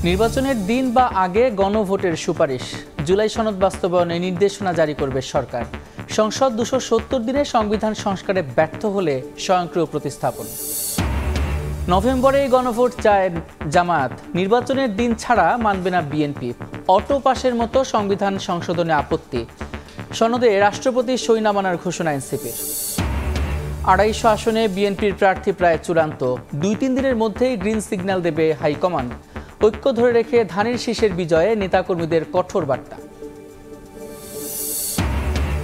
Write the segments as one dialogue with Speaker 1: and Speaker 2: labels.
Speaker 1: নির্বাচনের দিন বা আগে গণভোটের সুপারিশ, জুলাই সনদ বাস্তবায়নে নির্দেশনা জারি করবে সরকার। সংসদ 270 দিনে সংবিধান সংস্কারে ব্যর্থ হলে স্বয়ংক্রিয় প্রতিস্থাপন। নভেম্বরে গণভোট চায় জামায়াত, নির্বাচনের দিন ছাড়া মানবে না বিএনপি। অটো পাসের মতো সংবিধান সংশোধনে আপত্তি, সনদে রাষ্ট্রপতি সই না মানার ঘোষণা এনসিপির। 250 আসনে বিএনপির প্রার্থী প্রায় চূড়ান্ত, 2-3 দিনের মধ্যেই গ্রিন সিগন্যাল দেবে হাইকমান্ড। ঐক্য ধরে রেখে ধানের শীষের বিজয়ে নেতাকর্মীদের কঠোর বার্তা।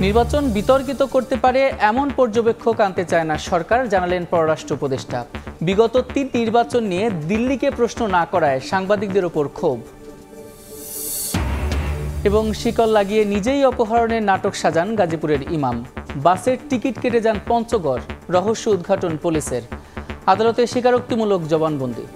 Speaker 1: নির্বাচন বিতর্কিত করতে পারে এমন পর্যবেক্ষক আনতে চায় না সরকার, জানালেন পররাষ্ট্র উপদেষ্টা। বিগত 3 নির্বাচন নিয়ে দিল্লিকে প্রশ্ন না করায় সাংবাদিকদের ওপর ক্ষোভ। এবং শিকল লাগিয়ে নিজেই অপহরণের নাটক সাজান গাজীপুরের ইমাম। বাসের টিকিট কেটে যান পঞ্চগড়, রহস্য উদ্ঘাটন পুলিশের। আদালতে স্বীকারোক্তিমূলক জবানবন্দি।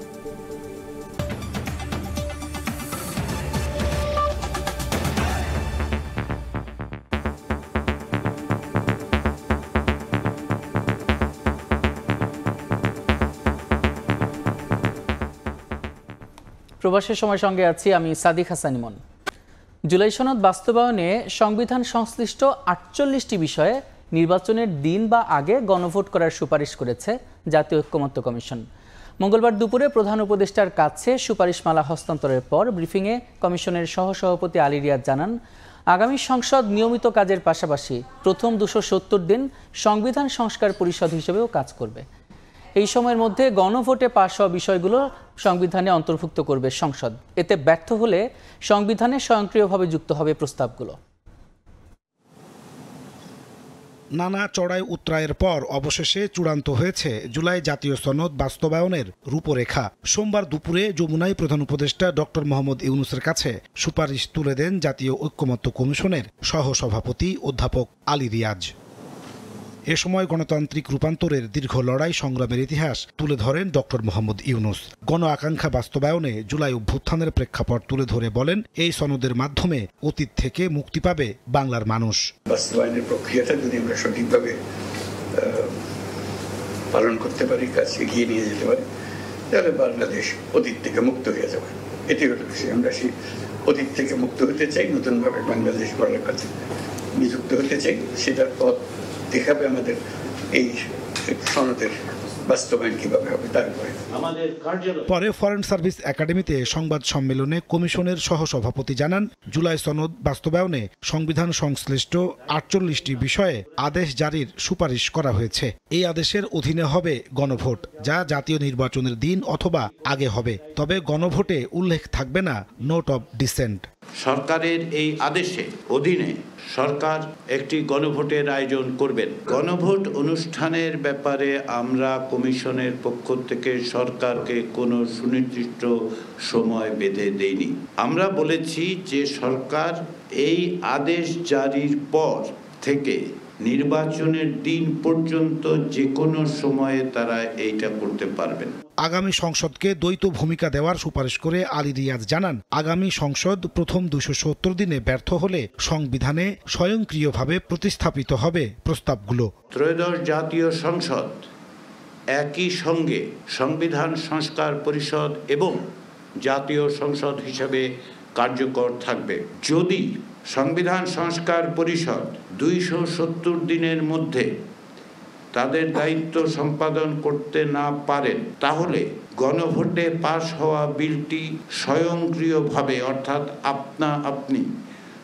Speaker 1: প্রবাসের সময় সঙ্গে আছি আমি সাদিক হাসান ইমন। জুলাই সনদ বাস্তবায়নে সংবিধান সংশ্লিষ্ট 48টি বিষয়ে নির্বাচনের দিন বা আগে গণভোট করার সুপারিশ করেছে জাতীয় ঐক্যমত্য কমিশন। মঙ্গলবার দুপুরে প্রধান উপদেষ্টার কাছে সুপারিশমালা হস্তান্তরের পর ব্রিফিংয়ে কমিশনের সহসভাপতি আলী রিয়াজ জানান, আগামী সংসদ নিয়মিত কাজের পাশাপাশি প্রথম 270 দিন সংবিধান সংস্কার পরিষদ হিসেবেও কাজ করবে। এই সময়ের মধ্যে গণভোটে পাশ হওয়া বিষয়গুলো সংবিধানে অন্তর্ভুক্ত করবে সংসদ। এতে ব্যর্থ হলে সংবিধানে স্বয়ংক্রিয়ভাবে যুক্ত হবে প্রস্তাবগুলো।
Speaker 2: নানা চড়াই উতরাইয়ের পর অবশেষে চূড়ান্ত হয়েছে জুলাই জাতীয় সনদ বাস্তবায়নের রূপরেখা। সোমবার দুপুরে যমুনায় প্রধান উপদেষ্টা ডক্টর মোহাম্মদ ইউনূসের কাছে সুপারিশ তুলে দেন জাতীয় ঐক্যমত্য কমিশনের সহসভাপতি অধ্যাপক আলী রিয়াজ। এ সময় গণতান্ত্রিক রূপান্তরের দীর্ঘ লড়াই সংগ্রামের ইতিহাস তুলে ধরেন ডক্টর মোহাম্মদ ইউনূস। গণ আকাঙ্ক্ষা বাস্তবায়নে জুলাই অভ্যুত্থানের প্রেক্ষাপট তুলে ধরে বলেন, এই সনদের মাধ্যমে অতীত থেকে মুক্তি পাবে বাংলার মানুষ।
Speaker 3: বাস্তবায়নের প্রক্রিয়াটা যদি আমরা সঠিকভাবে পালন করতে পারি, কাজ এগিয়ে নিয়ে যেতে পারি, তাহলে বাংলাদেশ অতীত থেকে মুক্ত হয়ে যাবে। এটি হলো বিষয়। আমরা সেই অতীত থেকে মুক্ত হতে চাই, নতুনভাবে বাংলাদেশ গড়ার কাছে নিযুক্ত হতে চাই। সেটার পথ দেখাবে আমাদের এই সনদের বাস্তবায়ন কিভাবে হবে তার উপরে।
Speaker 2: পরে ফরেন সার্ভিস একাডেমিতে সংবাদ সম্মেলনে কমিশনের সহসভাপতি জানান, জুলাই সনদ বাস্তবায়নে সংবিধান সংশ্লিষ্ট 48টি বিষয়ে আদেশ জারির সুপারিশ করা হয়েছে। এই আদেশের অধীনে হবে গণভোট, যা জাতীয় নির্বাচনের দিন অথবা আগে হবে। তবে গণভোটে উল্লেখ থাকবে না নোট অব ডিসেন্ট।
Speaker 4: সরকারের এই আদেশে অধীনে সরকার একটি গণভোটের আয়োজন করবেন। গণভোট অনুষ্ঠানের ব্যাপারে আমরা কমিশনের পক্ষ থেকে সরকারকে কোনো সুনির্দিষ্ট সময় বেঁধে দেইনি। আমরা বলেছি যে সরকার এই আদেশ জারির পর থেকে নির্বাচনের দিন পর্যন্ত যে কোনো সময়ে তারা এইটা করতে পারবেন।
Speaker 2: আগামী সংসদকে দ্বৈত ভূমিকা দেওয়ার সুপারিশ করে আলী রিয়াজ জানান, আগামী সংসদ প্রথম 270 দিনে ব্যর্থ হলে সংবিধানে স্বয়ংক্রিয়ভাবে প্রতিস্থাপিত হবে প্রস্তাবগুলো।
Speaker 4: ত্রয়োদশ জাতীয় সংসদ একই সঙ্গে সংবিধান সংস্কার পরিষদ এবং জাতীয় সংসদ হিসেবে কার্যকর থাকবে। যদি সংবিধান সংস্কার পরিষদ 270 দিনের মধ্যে তাদের দায়িত্ব সম্পাদন করতে না পারেন, তাহলে গণভোটে পাশ হওয়া বিলটি স্বয়ংক্রিয়ভাবে অর্থাৎ আপনি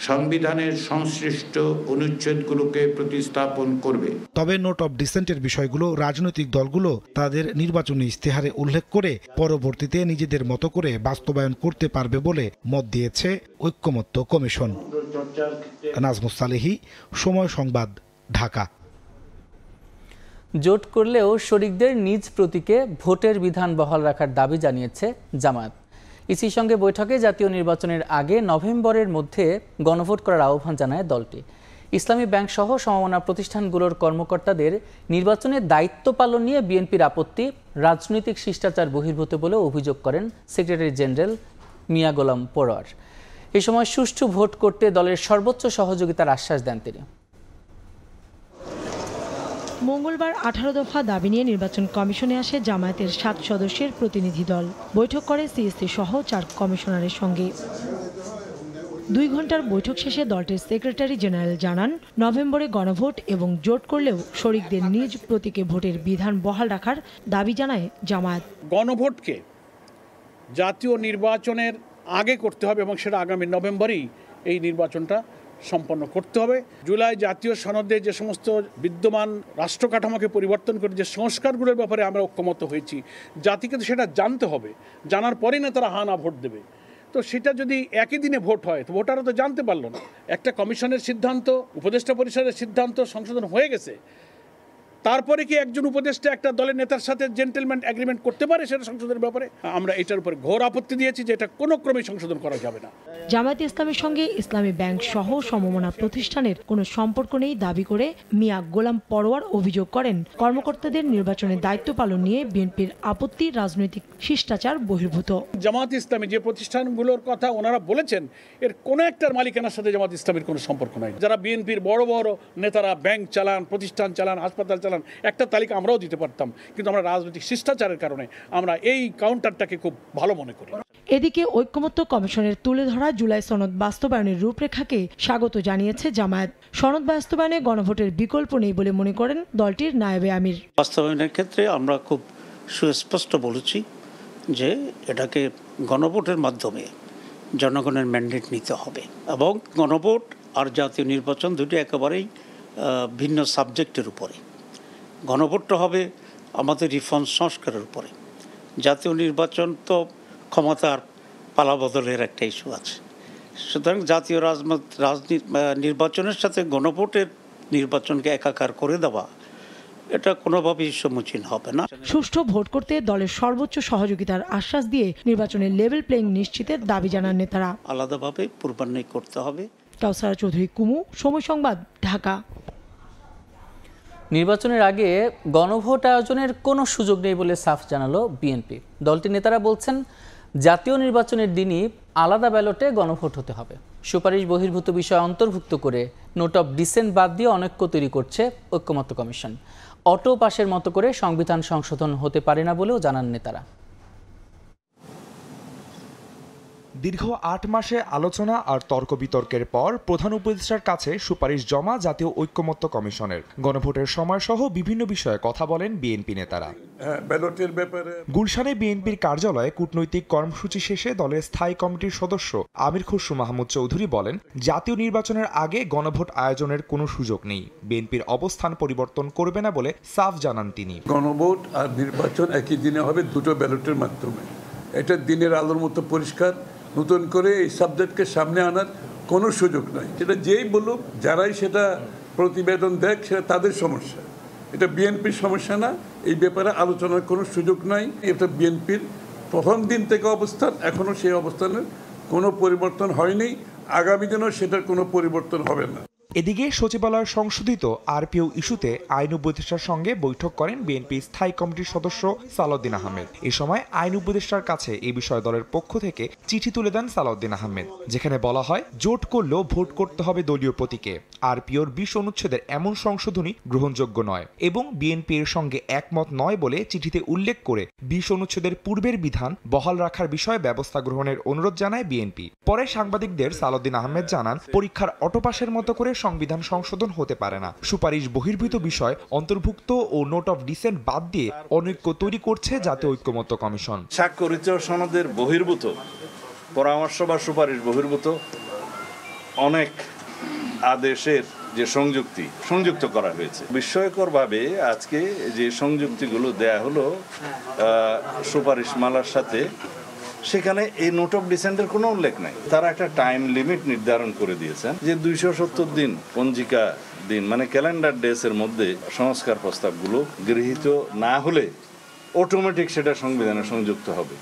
Speaker 4: সংবিধানের সংশ্লিষ্ট অনুচ্ছেদগুলোকে প্রতিস্থাপন করবে।
Speaker 2: তবে নোট অব ডিসেন্টের বিষয়গুলো রাজনৈতিক দলগুলো তাদের নির্বাচনী ইশতেহারে উল্লেখ করে পরবর্তীতে নিজেদের মতো করে বাস্তবায়ন করতে পারবে বলে মত দিয়েছে ঐক্যমত্য কমিশন। নাজমুস সালেহী, সময় সংবাদ, ঢাকা।
Speaker 1: জোট করলেও শরিকদের নিজ প্রতীকে ভোটের বিধান বহাল রাখার দাবি জানিয়েছে জামায়াত। ইসির সঙ্গে বৈঠকে জাতীয় নির্বাচনের আগে নভেম্বরের মধ্যে গণভোট করার আহ্বান জানায় দলটি। ইসলামী ব্যাংক সহ সমমনা প্রতিষ্ঠানগুলোর কর্মকর্তাদের নির্বাচনের দায়িত্ব পালন নিয়ে বিএনপির আপত্তি রাজনৈতিক শিষ্টাচার বহির্ভূত বলে অভিযোগ করেন সেক্রেটারি জেনারেল মিয়া গোলাম পরোয়ার। এই সময় সুষ্ঠু ভোট করতে দলের সর্বোচ্চ সহযোগিতার আশ্বাস দেন তিনি।
Speaker 5: মঙ্গলবার 18 দফা দাবি নিয়ে নির্বাচন কমিশনে আসে জামায়াতের 7 সদস্যের প্রতিনিধি দল। বৈঠক করে সিএসসি সহ 4 কমিশনারের সঙ্গে। 2 ঘন্টার বৈঠক শেষে দলটির সেক্রেটারি জেনারেল জানান, নভেম্বরে গণভোট এবং জোট করলেও শরিকদের নিজ প্রতীকে ভোটের বিধান বহাল রাখার দাবি জানায় জামায়াত।
Speaker 6: গণভোটকে জাতীয় নির্বাচনের আগে করতে হবে এবং সেটা আগামী নভেম্বরেই এই নির্বাচনটা সম্পন্ন করতে হবে। জুলাই জাতীয় সনদে যে সমস্ত বিদ্যমান রাষ্ট্র কাঠামোকে পরিবর্তন করে যে সংস্কারগুলোর ব্যাপারে আমরা ঐক্যমত হয়েছি, জাতিকে তো সেটা জানতে হবে, জানার পরেই না তারা হা না ভোট দেবে। তো সেটা যদি একই দিনে ভোট হয় তো ভোটাররা তো জানতে পারলো না। একটা কমিশনের সিদ্ধান্ত, উপদেষ্টা পরিষদের সিদ্ধান্ত সংশোধন হয়ে গেছে, তারপরে কি একজন উপদেষ্টা একটা দলের নেতার সাথে জেন্টেলম্যান এগ্রিমেন্ট করতে পারে সেটা সংশোধনের ব্যাপারে? আমরা এটার উপর ঘোর আপত্তি দিয়েছি যে এটা কোনো ক্রমেই সংশোধন করা যাবে না।
Speaker 5: জামায়াতে ইসলামের সঙ্গে ইসলামী ব্যাংক সহ সমমনা প্রতিষ্ঠানের কোনো সম্পর্ক নেই দাবি করে মিয়া গোলাম পরোয়ার অভিযোগ করেন, কর্মকর্তাদের নির্বাচনের দায়িত্ব পালন নিয়ে বিএনপির আপত্তি রাজনৈতিক শিষ্টাচার বহির্ভূত।
Speaker 6: জামায়াত ইসলামী যে প্রতিষ্ঠানগুলোর কথা ওনারা বলেছেন, এর কোনো একটার মালিকানার সাথে জামায়াত ইসলামীর কোনো সম্পর্ক নাই। যারা বিএনপির বড় বড় নেতারা ব্যাংক চালান, প্রতিষ্ঠান চালান, হাসপাতাল চালান, একটা তালিকা আমরাও দিতে পারতাম, কিন্তু আমরা রাজনৈতিক শিষ্টাচারের কারণে আমরা এই কাউন্টারটাকে খুব ভালো মনে করি।
Speaker 5: এদিকে ঐক্যমত্য কমিশনের তুলে ধরা জুলাই সনদ বাস্তবায়নের রূপরেখাকে স্বাগত জানিয়েছে জামায়াত। সনদ বাস্তবায়নে গণভোটের বিকল্প নেই বলে মনে করেন দলটির নায়েবে আমির।
Speaker 7: বাস্তবায়নের ক্ষেত্রে আমরা খুব সুস্পষ্ট বলেছি যে এটাকে গণভোটের মাধ্যমে জনগণের ম্যান্ডেট নিতে হবে এবং গণভোট আর জাতীয় নির্বাচন দুটি একেবারেই ভিন্ন সাবজেক্টের উপরে। গণভোটটা হবে আমাদের রিফর্ম সংস্কারের উপরে। জাতীয় নির্বাচন তো ক্ষমতার পালাবদলের একটা ইস্যু আছে। সুতরাং জাতীয় নির্বাচনের সাথে গণভোটের নির্বাচনকে একাকার করে দেওয়া এটা কোনোভাবেই সমীচীন হবে না।
Speaker 5: সুষ্ঠু ভোট করতে দলের সর্বোচ্চ সহযোগিতার আশ্বাস দিয়ে নির্বাচনের লেভেল প্লেইং নিশ্চিতের দাবি জানান নেতারা।
Speaker 7: আলাদাভাবে পূর্বান্বয় করতে হবে।
Speaker 5: কাউসারা চৌধুরী, কুমু, সময় সংবাদ, ঢাকা।
Speaker 1: নির্বাচনের আগে গণভোট আয়োজনের কোনো সুযোগ নেই বলে সাফ জানালো বিএনপি। দলটির নেতারা বলছেন, জাতীয় নির্বাচনের দিনই আলাদা ব্যালটে গণভোট হতে হবে। সুপারিশ বহির্ভূত বিষয় অন্তর্ভুক্ত করে নোট অফ ডিসেন্ট বাদ দিয়ে অনৈক্য তৈরি করছে ঐক্যমত্য কমিশন। অটো পাসের মতো করে সংবিধান সংশোধন হতে পারে না বলেও জানান নেতারা।
Speaker 8: দীর্ঘ ৮ মাসে আলোচনা আর তর্ক বিতর্কের পর প্রধান উপদেষ্টার কাছে সুপারিশ জমা জাতীয় ঐক্যমত্য কমিশনের। গণভোটের সময় সহ বিভিন্ন বিষয়ে কথা বলেন বিএনপি নেতারা। গুলশানে বিএনপির কার্যালয়ে কূটনৈতিক কর্মসূচি শেষে দলের স্থায়ী কমিটির সদস্য আমির খসরু মাহমুদ চৌধুরী বলেন, জাতীয় নির্বাচনের আগে গণভোট আয়োজনের কোনো সুযোগ নেই। বিএনপির অবস্থান পরিবর্তন করবে না বলে সাফ জানান তিনি।
Speaker 9: গণভোট আর নির্বাচন একই দিনে হবে, দুটো ব্যালটের মাধ্যমে। এটা দিনের আলোর মতো পরিষ্কার। নতুন করে এই সাবজেক্টকে সামনে আনার কোনো সুযোগ নাই। সেটা যেই বলুক, যারাই সেটা প্রতিবেদন দেখ, সেটা তাদের সমস্যা, এটা বিএনপির সমস্যা না। এই ব্যাপারে আলোচনার কোনো সুযোগ নাই। এটা বিএনপির প্রথম দিন থেকে অবস্থান, এখনও সেই অবস্থানের কোনো পরিবর্তন হয়নি, আগামী দিনেও সেটার কোনো পরিবর্তন হবে না।
Speaker 8: এদিকে সচিবালয় সংশোধিত আরপিও ইস্যুতে আইন উপদেষ্টার সঙ্গে বৈঠক করেন বিএনপি স্থায়ী কমিটির সদস্য সালাউদ্দিন আহমেদ। এ সময় আইন উপদেষ্টার কাছে এই বিষয়ে দলের পক্ষ থেকে চিঠি তুলে দেন সালাউদ্দিন আহমেদ, যেখানে বলা হয় জোট করলেও ভোট করতে হবে দলীয় প্রতীকে। আরপিওর 20 অনুচ্ছেদের এমন সংশোধনী গ্রহণযোগ্য নয় এবং বিএনপি এর সঙ্গে একমত নয় বলে চিঠিতে উল্লেখ করে 20 অনুচ্ছেদের পূর্বের বিধান বহাল রাখার বিষয়ে ব্যবস্থা গ্রহণের অনুরোধ জানায় বিএনপি। পরে সাংবাদিকদের সালাউদ্দিন আহমেদ জানান, পরীক্ষার অটোপাসের মতো করে সংবিধান সংশোধন হতে পারে না। সুপারিশ বহির্ভূত বিষয় অন্তর্ভুক্ত ও নোট অফ ডিসেন্ট বাদ দিয়ে অনৈক্য তৈরি করছে জাতীয় ঐক্যমত্য কমিশন।
Speaker 10: স্বাক্ষরিত সনদের বহির্ভূত পরামর্শ বা সুপারিশ বহির্ভূত অনেক আদেশের যে সংযুক্ত করা হয়েছে, বিস্ময়করভাবে আজকে যে সংযুক্তিগুলো দেয়া হলো সুপারিশ মালার সাথে, সেখানে এই নোট অফ ডিসেন্টের কোনো উল্লেখ নাই। তারা একটা টাইম লিমিট নির্ধারণ করে দিয়েছেন যে 270 দিন পঞ্জিকা দিন, মানে ক্যালেন্ডার ডেজ এর মধ্যে সংস্কার প্রস্তাবগুলো গৃহীত না হলে অটোমেটিক সেটা সংবিধানে সংযুক্ত হবে।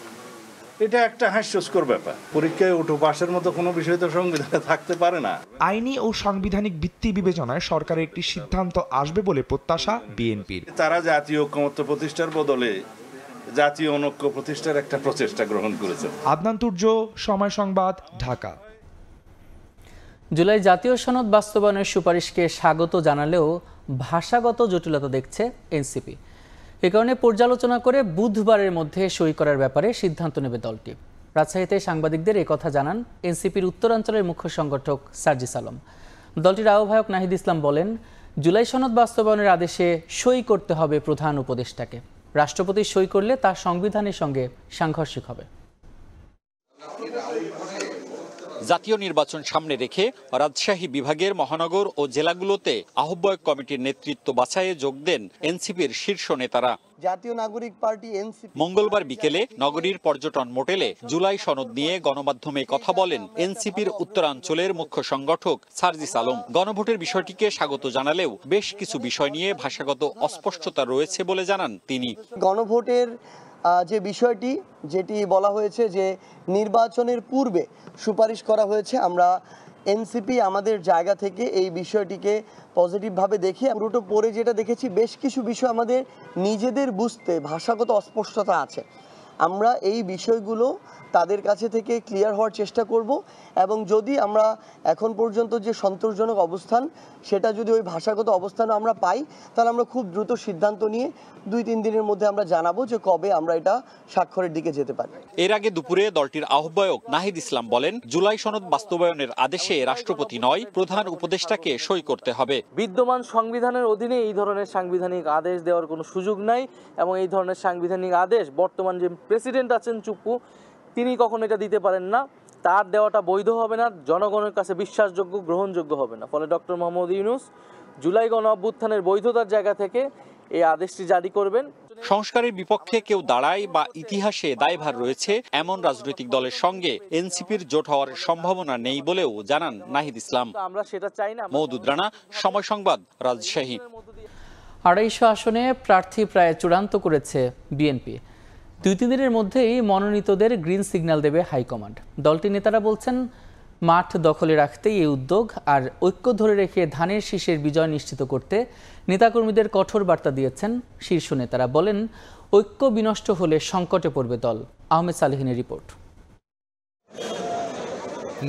Speaker 10: এটা একটা হাস্যস্কর ব্যাপার। পরীক্ষায় ওটো পাশের মতো কোনো বিষয় তো সংবিধানে থাকতে পারে না।
Speaker 8: আইনি ও সাংবিধানিক ভিত্তি বিবেচনায় সরকারের একটি সিদ্ধান্ত আসবে বলে প্রত্যাশা বিএনপির।
Speaker 10: তারা জাতীয় ঐক্যমত্য প্রতিষ্ঠার বদলে জাতীয় অনৈক্য প্রতিষ্ঠার একটা প্রচেষ্টা গ্রহণ করেছে।
Speaker 8: আদনান তুর্য, সময় সংবাদ, ঢাকা।
Speaker 1: জুলাই জাতীয় সনদ বাস্তবায়নের সুপারিশকে স্বাগত জানালেও ভাষাগত জটিলতা দেখছে এনসিপি। এ কারণে পর্যালোচনা করে বুধবারের মধ্যে সই করার ব্যাপারে সিদ্ধান্ত নেবে দলটি। রাজশাহীতে সাংবাদিকদের একথা জানান এনসিপির উত্তরাঞ্চলের মুখ্য সংগঠক সার্জিস আলম। দলটির আহ্বায়ক নাহিদ ইসলাম বলেন, জুলাই সনদ বাস্তবায়নের আদেশে সই করতে হবে প্রধান উপদেষ্টাকে। রাষ্ট্রপতি সই করলে তা সংবিধানের সঙ্গে সাংঘর্ষিক হবে।
Speaker 11: জাতীয় নির্বাচন সামনে রেখে রাজশাহী বিভাগের মহানগর ও জেলাগুলোতে আহ্বায়ক কমিটির নেতৃত্ব বাছাইয়ে যোগ দেন এনসিপির শীর্ষ নেতারা।
Speaker 12: জাতীয় নাগরিক পার্টি এনসিপি
Speaker 11: মঙ্গলবার বিকেলে নগরীর পর্যটন মোটেলে জুলাই সনদ নিয়ে গণমাধ্যমে কথা বলেন এনসিপির উত্তরাঞ্চলের মুখ্য সংগঠক সার্জিস আলম। গণভোটের বিষয়টিকে স্বাগত জানালেও বেশ কিছু বিষয় নিয়ে ভাষাগত অস্পষ্টতা রয়েছে বলে জানান তিনি।
Speaker 12: গণভোটের যে বিষয়টি যেটি বলা হয়েছে যে নির্বাচনের পূর্বে সুপারিশ করা হয়েছে, আমরা এনসিপি আমাদের জায়গা থেকে এই বিষয়টিকে পজিটিভভাবে দেখি। পুরোটা পরে যেটা দেখেছি, বেশ কিছু বিষয় আমাদের নিজেদের বুঝতে ভাষাগত অস্পষ্টতা আছে। আমরা এই বিষয়গুলো তাদের কাছে থেকে ক্লিয়ার হওয়ার চেষ্টা করব এবং যদি আমরা এখন পর্যন্ত যে সন্তোষজনক অবস্থান সেটা যদি ওই ভাষাগত অবস্থানে আমরা পাই, তাহলে আমরা খুব দ্রুত সিদ্ধান্ত নিয়ে 2-3 দিনের মধ্যে আমরা জানাবো যে কবে আমরা এটা স্বাক্ষরের দিকে যেতে পারি।
Speaker 11: এর আগে দুপুরে দলটির আহ্বায়ক নাহিদ ইসলাম বলেন, জুলাই সনদ বাস্তবায়নের আদেশে রাষ্ট্রপতি নয়, প্রধান উপদেষ্টাকে সই করতে হবে।
Speaker 13: বিদ্যমান সংবিধানের অধীনে এই ধরনের সাংবিধানিক আদেশ দেওয়ার কোনো সুযোগ নাই এবং এই ধরনের সাংবিধানিক আদেশ বর্তমান যে প্রেসিডেন্ট আছেন চুপ্পু, তিনি কখনো এটা দিতে পারেন না। তার দেওয়াটা বৈধ হবে না, জনগণের কাছে বিশ্বাসযোগ্য, গ্রহণযোগ্য হবে না। ফলে ডক্টর মোহাম্মদ ইউনূস জুলাই গণ অভ্যুত্থানের বৈধতার জায়গা থেকে এই আদেশটি জারি করবেন।
Speaker 11: সংস্কারের বিপক্ষে কেউ দাঁড়ায় বা ইতিহাসে দায়ভার রয়েছে এমন রাজনৈতিক দলের সঙ্গে এনসিপির জোট হওয়ার সম্ভাবনা নেই বলেও জানান নাহিদ ইসলাম।
Speaker 13: আমরা সেটা চাই না।
Speaker 11: মওদুদ রানা, সময় সংবাদ, রাজশাহী।
Speaker 1: 250 আসনে প্রার্থী প্রায় চূড়ান্ত করেছে বিএনপি। 2-3 দিনের মধ্যেই মনোনীতদের গ্রিন সিগন্যাল দেবে হাইকমান্ড। দলটির নেতারা বলছেন, মাঠ দখলে রাখতেই এই উদ্যোগ, আর ঐক্য ধরে রেখে ধানের শীষের বিজয় নিশ্চিত করতে নেতাকর্মীদের কঠোর বার্তা দিয়েছেন শীর্ষ নেতারা। বলেন, ঐক্য বিনষ্ট হলে সংকটে পড়বে দল। আহমেদ সালেহিনের রিপোর্ট।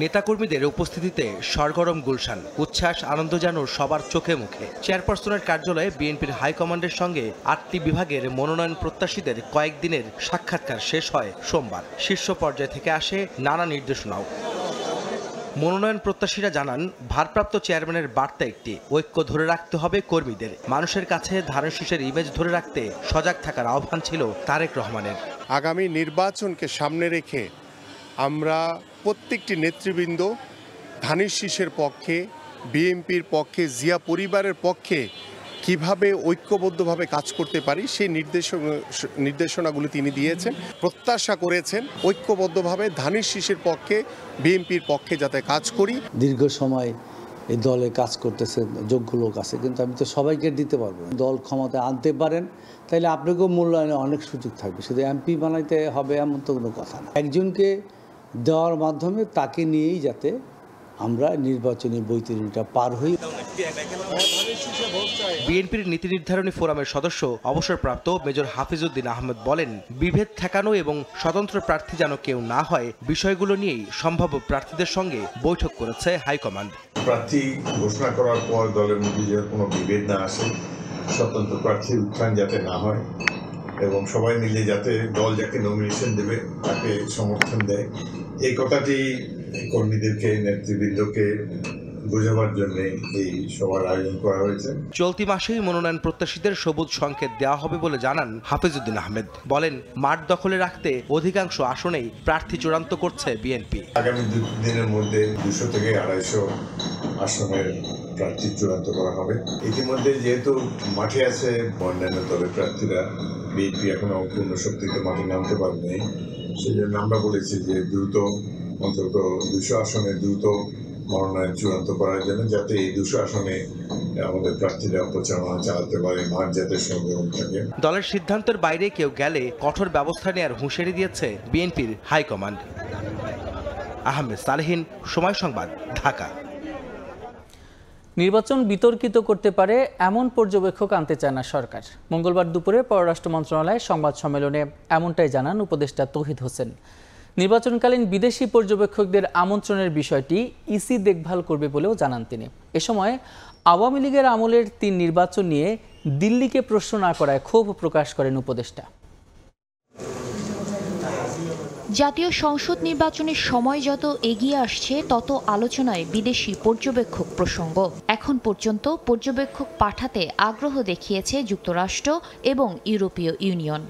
Speaker 14: নেতাকর্মীদের উপস্থিতিতে সরগরম গুলশান, উচ্ছ্বাস আনন্দ যেন সবার চোখে মুখে। চেয়ারপারসনের কার্যালয়ে বিএনপির হাইকমান্ডের সঙ্গে 8টি বিভাগের মনোনয়ন প্রত্যাশীদের কয়েকদিনের সাক্ষাৎকার শেষ হয় সোমবার। শীর্ষ পর্যায় থেকে আসে নানা নির্দেশনাও। মনোনয়ন প্রত্যাশীরা জানান, ভারপ্রাপ্ত চেয়ারম্যানের বার্তা একটি, ঐক্য ধরে রাখতে হবে কর্মীদের। মানুষের কাছে ধানের শীষের ইমেজ ধরে রাখতে সজাগ থাকার আহ্বান ছিল তারেক রহমানের।
Speaker 15: আগামী নির্বাচনকে সামনে রেখে আমরা প্রত্যেকটি নেতৃবৃন্দ ধানের শীষের পক্ষে, বিএনপির পক্ষে, জিয়া পরিবারের পক্ষে কিভাবে ঐক্যবদ্ধভাবে কাজ করতে পারি সেই নির্দেশনাগুলো তিনি দিয়েছেন। প্রত্যাশা করেছেন ঐক্যবদ্ধভাবে ধানের শীষের পক্ষে, বিএনপির পক্ষে যাতে কাজ করি।
Speaker 16: দীর্ঘ সময় এই দলে কাজ করতেছে যোগ্য লোক আছে, কিন্তু আমি তো সবাইকে দিতে পারবো। দল ক্ষমতায় আনতে পারেন তাইলে আপনাকেও মূল্যায়নে অনেক সুযোগ থাকবে। শুধু এমপি বানাইতে হবে এমন তো কোনো কথা না। একজনকে দেওয়ার মাধ্যমে তাকে নিয়েই যাতে আমরা নির্বাচনী বৈতরণীটা পার হই।
Speaker 14: বিএনপির নীতি নির্ধারণী ফোরামের সদস্য অবসরপ্রাপ্ত মেজর হাফিজউদ্দিন আহমেদ বলেন, বিভেদ ঠেকানো এবং স্বতন্ত্র প্রার্থী যেন কেউ না হয়, বিষয়গুলো নিয়েই সম্ভাব্য প্রার্থীদের সঙ্গে বৈঠক করেছে হাইকমান্ড।
Speaker 17: প্রার্থী ঘোষণা করার পর দলের মধ্যে যে কোনো বিভেদ না আসে, স্বতন্ত্র প্রার্থীর উত্থান যাতে না হয় এবং সবাই মিলে যাতে দল যাকে নমিনেশন দেবে তাকে সমর্থন দেয়, এই কথাটি কর্মীদেরকে, নেতৃবৃন্দকে বোঝাবার জন্য এই সভার আয়োজন করা হয়েছে।
Speaker 14: চলতি মাসেই মনোনয়ন প্রত্যাশীদের সবুজ সংকেত দেওয়া হবে বলে জানান হাফিজউদ্দিন আহমেদ। বলেন, মাঠ দখলে রাখতে অধিকাংশ আসনেই প্রার্থী চূড়ান্ত করছে বিএনপি।
Speaker 17: আগামী 2 দিনের মধ্যে 200 থেকে 250 আসনের প্রার্থী চূড়ান্ত করা হবে। ইতিমধ্যে যেহেতু মাঠে আছে অন্যান্য দলের প্রার্থীরা, বিএনপি এখনো পূর্ণ শক্তিতে মাঠে নামতে পারেনি, সেই জন্য আমরা বলেছি যে দ্রুত অন্তত 200 আসনে দ্রুত মনোনয়ন চূড়ান্ত করার জন্য, যাতে এই 200 আসনে আমাদের প্রার্থীরা প্রচারণা চালাতে পারে, মাঠ যাতে সংগ্রাম থাকে।
Speaker 14: দলের সিদ্ধান্তের বাইরে কেউ গেলে কঠোর ব্যবস্থা নেওয়ার হুঁশিয়ারি দিয়েছে বিএনপির হাইকমান্ড। আহমেদ সালেহিন, সময় সংবাদ, ঢাকা।
Speaker 1: নির্বাচন বিতর্কিত করতে পারে এমন পর্যবেক্ষক আনতে চায় না সরকার। মঙ্গলবার দুপুরে পররাষ্ট্র মন্ত্রণালয়ে সংবাদ সম্মেলনে এমনটাই জানান উপদেষ্টা তৌহিদ হোসেন। নির্বাচনকালীন বিদেশি পর্যবেক্ষকদের আমন্ত্রণের বিষয়টি ইসি দেখভাল করবে বলেও জানান তিনি। এ সময় আওয়ামী লীগের আমলের ৩ নির্বাচন নিয়ে দিল্লিকে প্রশ্ন না করায় ক্ষোভ প্রকাশ করেন উপদেষ্টা।
Speaker 18: জাতীয় সংসদ নির্বাচনের সময় যত এগিয়ে আসছে তত আলোচনায় বিদেশি পর্যবেক্ষক প্রসঙ্গ। এখন পর্যন্ত পর্যবেক্ষক পাঠাতে আগ্রহ দেখিয়েছে যুক্তরাষ্ট্র এবং ইউরোপীয় ইউনিয়ন।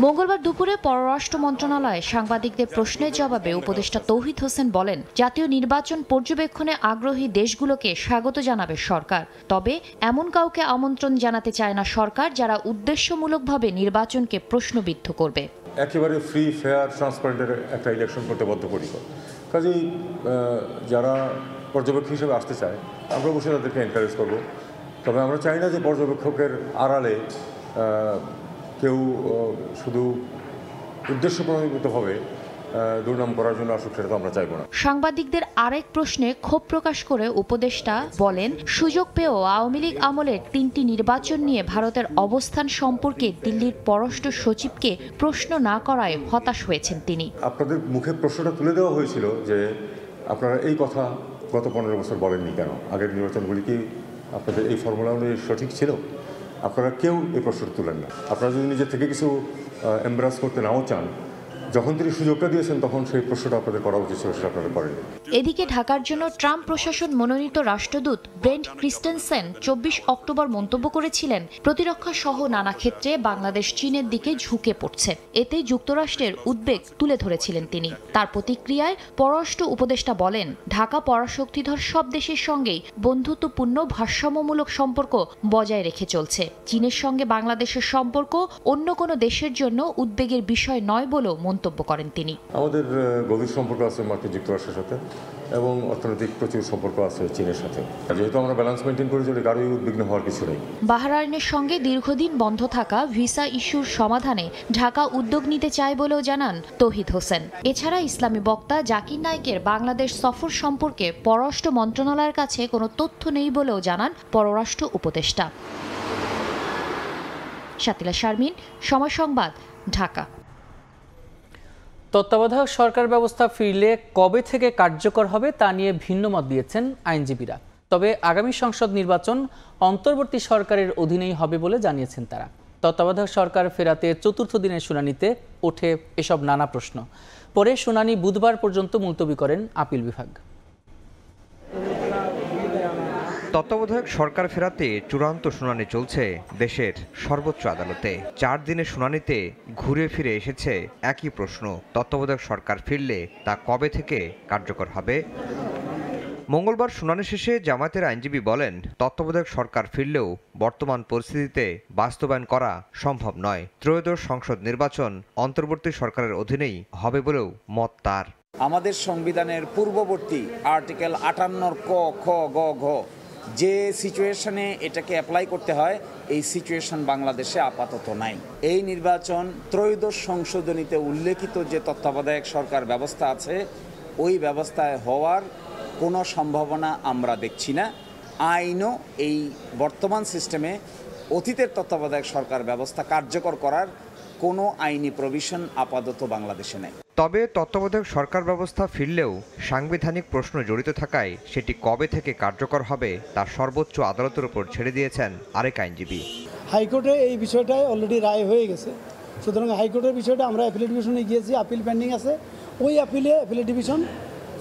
Speaker 18: মঙ্গলবার দুপুরে পররাষ্ট্র মন্ত্রণালয়ে সাংবাদিকদের প্রশ্নের জবাবে উপদেষ্টা তৌহিদ হোসেন বলেন, জাতীয় নির্বাচন পর্যবেক্ষণে আগ্রহী দেশগুলোকে স্বাগত জানাবে সরকার। তবে এমন কাউকে আমন্ত্রণ জানাতে চায় না সরকার যারা উদ্দেশ্যমূলকভাবে নির্বাচনকে প্রশ্নবিদ্ধ করবে।
Speaker 19: একেবারে ফ্রি ফেয়ার ট্রান্সপারেন্টের একটা ইলেকশন করতে বদ্ধপরিকর। কাজেই যারা পর্যবেক্ষক হিসেবে আসতে চায় আমরা অবশ্যই তাদেরকে এনকারেজ করব। তবে আমরা চাই না যে পর্যবেক্ষকের আড়ালে কেউ শুধু উদ্দেশ্য প্রণোদিতভাবে দুর্নাম করার জন্য আসুক, সেটা তো আমরা চাইব না।
Speaker 18: সাংবাদিকদের আরেক প্রশ্নে ক্ষোভ প্রকাশ করে উপদেষ্টা বলেন, সুযোগ পেয়েও আওয়ামী লীগ আমলের 3টি নির্বাচন নিয়ে ভারতের অবস্থান সম্পর্কে দিল্লির পররাষ্ট্র সচিবকে প্রশ্ন না করায় হতাশ হয়েছেন তিনি।
Speaker 19: আপনাদের মুখে প্রশ্নটা তুলে দেওয়া হয়েছিল যে আপনারা এই কথা গত 15 বছর বলেননি কেন? আগের নির্বাচনগুলি কি আপনাদের এই ফর্মুলা অনুযায়ী সঠিক ছিল? আপনারা কেউ এই প্রশ্নটা তুলেন না। আপনারা যদি নিজের থেকে কিছু এমব্রাস করতে নাও চান, যখন তিনি সুযোগটা দিয়েছেন তখন সেই প্রশ্নটা আপনাদের করা উচিত ছিল, সেটা আপনারা করেননি।
Speaker 18: এদিকে ঢাকার জন্য ট্রাম্প প্রশাসন মনোনীত রাষ্ট্রদূত ব্রেন্ট ক্রিস্টেনসেন 24 অক্টোবর মন্তব্য করেছিলেন, প্রতিরক্ষা সহ নানা ক্ষেত্রে বাংলাদেশ চীনের দিকে ঝুঁকে পড়ছে। এতে যুক্তরাষ্ট্রের উদ্বেগ তুলে ধরেছিলেন তিনি। তার প্রতিক্রিয়ায় পররাষ্ট্র উপদেষ্টা বলেন, ঢাকা পরাশক্তিধর সব দেশের সঙ্গেই বন্ধুত্বপূর্ণ ভারসাম্যমূলক সম্পর্ক বজায় রেখে চলছে। চীনের সঙ্গে বাংলাদেশের সম্পর্ক অন্য কোনো দেশের জন্য উদ্বেগের বিষয় নয় বলেও মন্তব্য করেন তিনি।
Speaker 19: আমাদের গভীর সম্পর্ক আছে মার্কিন যুক্তরাষ্ট্রের সাথে এবং অর্থনৈতিক প্রচুর সম্পর্ক আছে চীনের সাথে। যেহেতু আমরা ব্যালেন্স মেনটেন করে চলি, কারোই উদ্বিগ্ন হওয়ার কিছু নেই।
Speaker 18: বাহরাইনের সঙ্গে দীর্ঘদিন বন্ধ থাকা ভিসা ইস্যুর সমাধানে ঢাকা উদ্যোগ নিতে চায় বলেও জানান তৌহিদ হোসেন। এছাড়া ইসলামী বক্তা জাকির নায়েকের বাংলাদেশ সফর সম্পর্কে পররাষ্ট্র মন্ত্রণালয়ের কাছে কোনো তথ্য নেই বলেও জানান পররাষ্ট্র উপদেষ্টা। শাতিলা শারমিন, সময় সংবাদ, ঢাকা।
Speaker 1: তত্ত্বাবধায়ক সরকার ব্যবস্থা ফিরলে কবে থেকে কার্যকর হবে তা নিয়ে ভিন্ন মত দিয়েছেন আইনজীবীরা। তবে আগামী সংসদ নির্বাচন অন্তর্বর্তী সরকারের অধীনেই হবে বলে জানিয়েছেন তারা। তত্ত্বাবধায়ক সরকার ফেরাতে ৪র্থ দিনের শুনানিতে ওঠে এসব নানা প্রশ্ন। পরে শুনানি বুধবার পর্যন্ত মুলতবি করেন আপিল বিভাগ।
Speaker 20: তত্ত্বাবধায়ক সরকার ফেরাতে চূড়ান্ত শুনানি চলছে দেশের সর্বোচ্চ আদালতে। 4 দিনের শুনানিতে ঘুরে ফিরে এসেছে একই প্রশ্ন, তত্ত্বাবধায়ক সরকার ফিরলে তা কবে থেকে কার্যকর হবে? মঙ্গলবার শুনানি শেষে জামায়াতের আইনজীবী বলেন, তত্ত্বাবধায়ক সরকার ফিরলেও বর্তমান পরিস্থিতিতে বাস্তবায়ন করা সম্ভব নয়। ত্রয়োদশ সংসদ নির্বাচন অন্তর্বর্তী সরকারের অধীনেই হবে বলেও মত তার।
Speaker 21: আমাদের সংবিধানের পূর্ববর্তী আর্টিকেল 58 ক, খ, গ, ঘ যে সিচুয়েশনে এটাকে অ্যাপ্লাই করতে হয়, এই সিচুয়েশন বাংলাদেশে আপাতত নাই। এই নির্বাচন ত্রয়োদশ সংশোধনীতে উল্লেখিত যে তত্ত্বাবধায়ক সরকার ব্যবস্থা আছে, ওই ব্যবস্থায় হওয়ার কোনো সম্ভাবনা আমরা দেখছি না। আইনও এই বর্তমান সিস্টেমে অতীতের তত্ত্বাবধায়ক সরকার ব্যবস্থা কার্যকর করার কোনো আইনি প্রভিশন আপাতত বাংলাদেশে নেই।
Speaker 20: তবে তত্ত্বাবধায়ক সরকার ব্যবস্থা ফিরলেও সাংবিধানিক প্রশ্ন জড়িত থাকায় সেটি কবে থেকে কার্যকর হবে তা সর্বোচ্চ আদালতের উপর ছেড়ে দিয়েছেন আরেক আইনজীবী।
Speaker 22: হাইকোর্টে এই বিষয়টায় অলরেডি রায় হয়ে গেছে, সুতরাং হাইকোর্টের বিষয়টা আমরা অ্যাপিলেট ডিভিশনে গিয়েছি, আপিল পেন্ডিং আছে। ওই অ্যাপিলেট ডিভিশন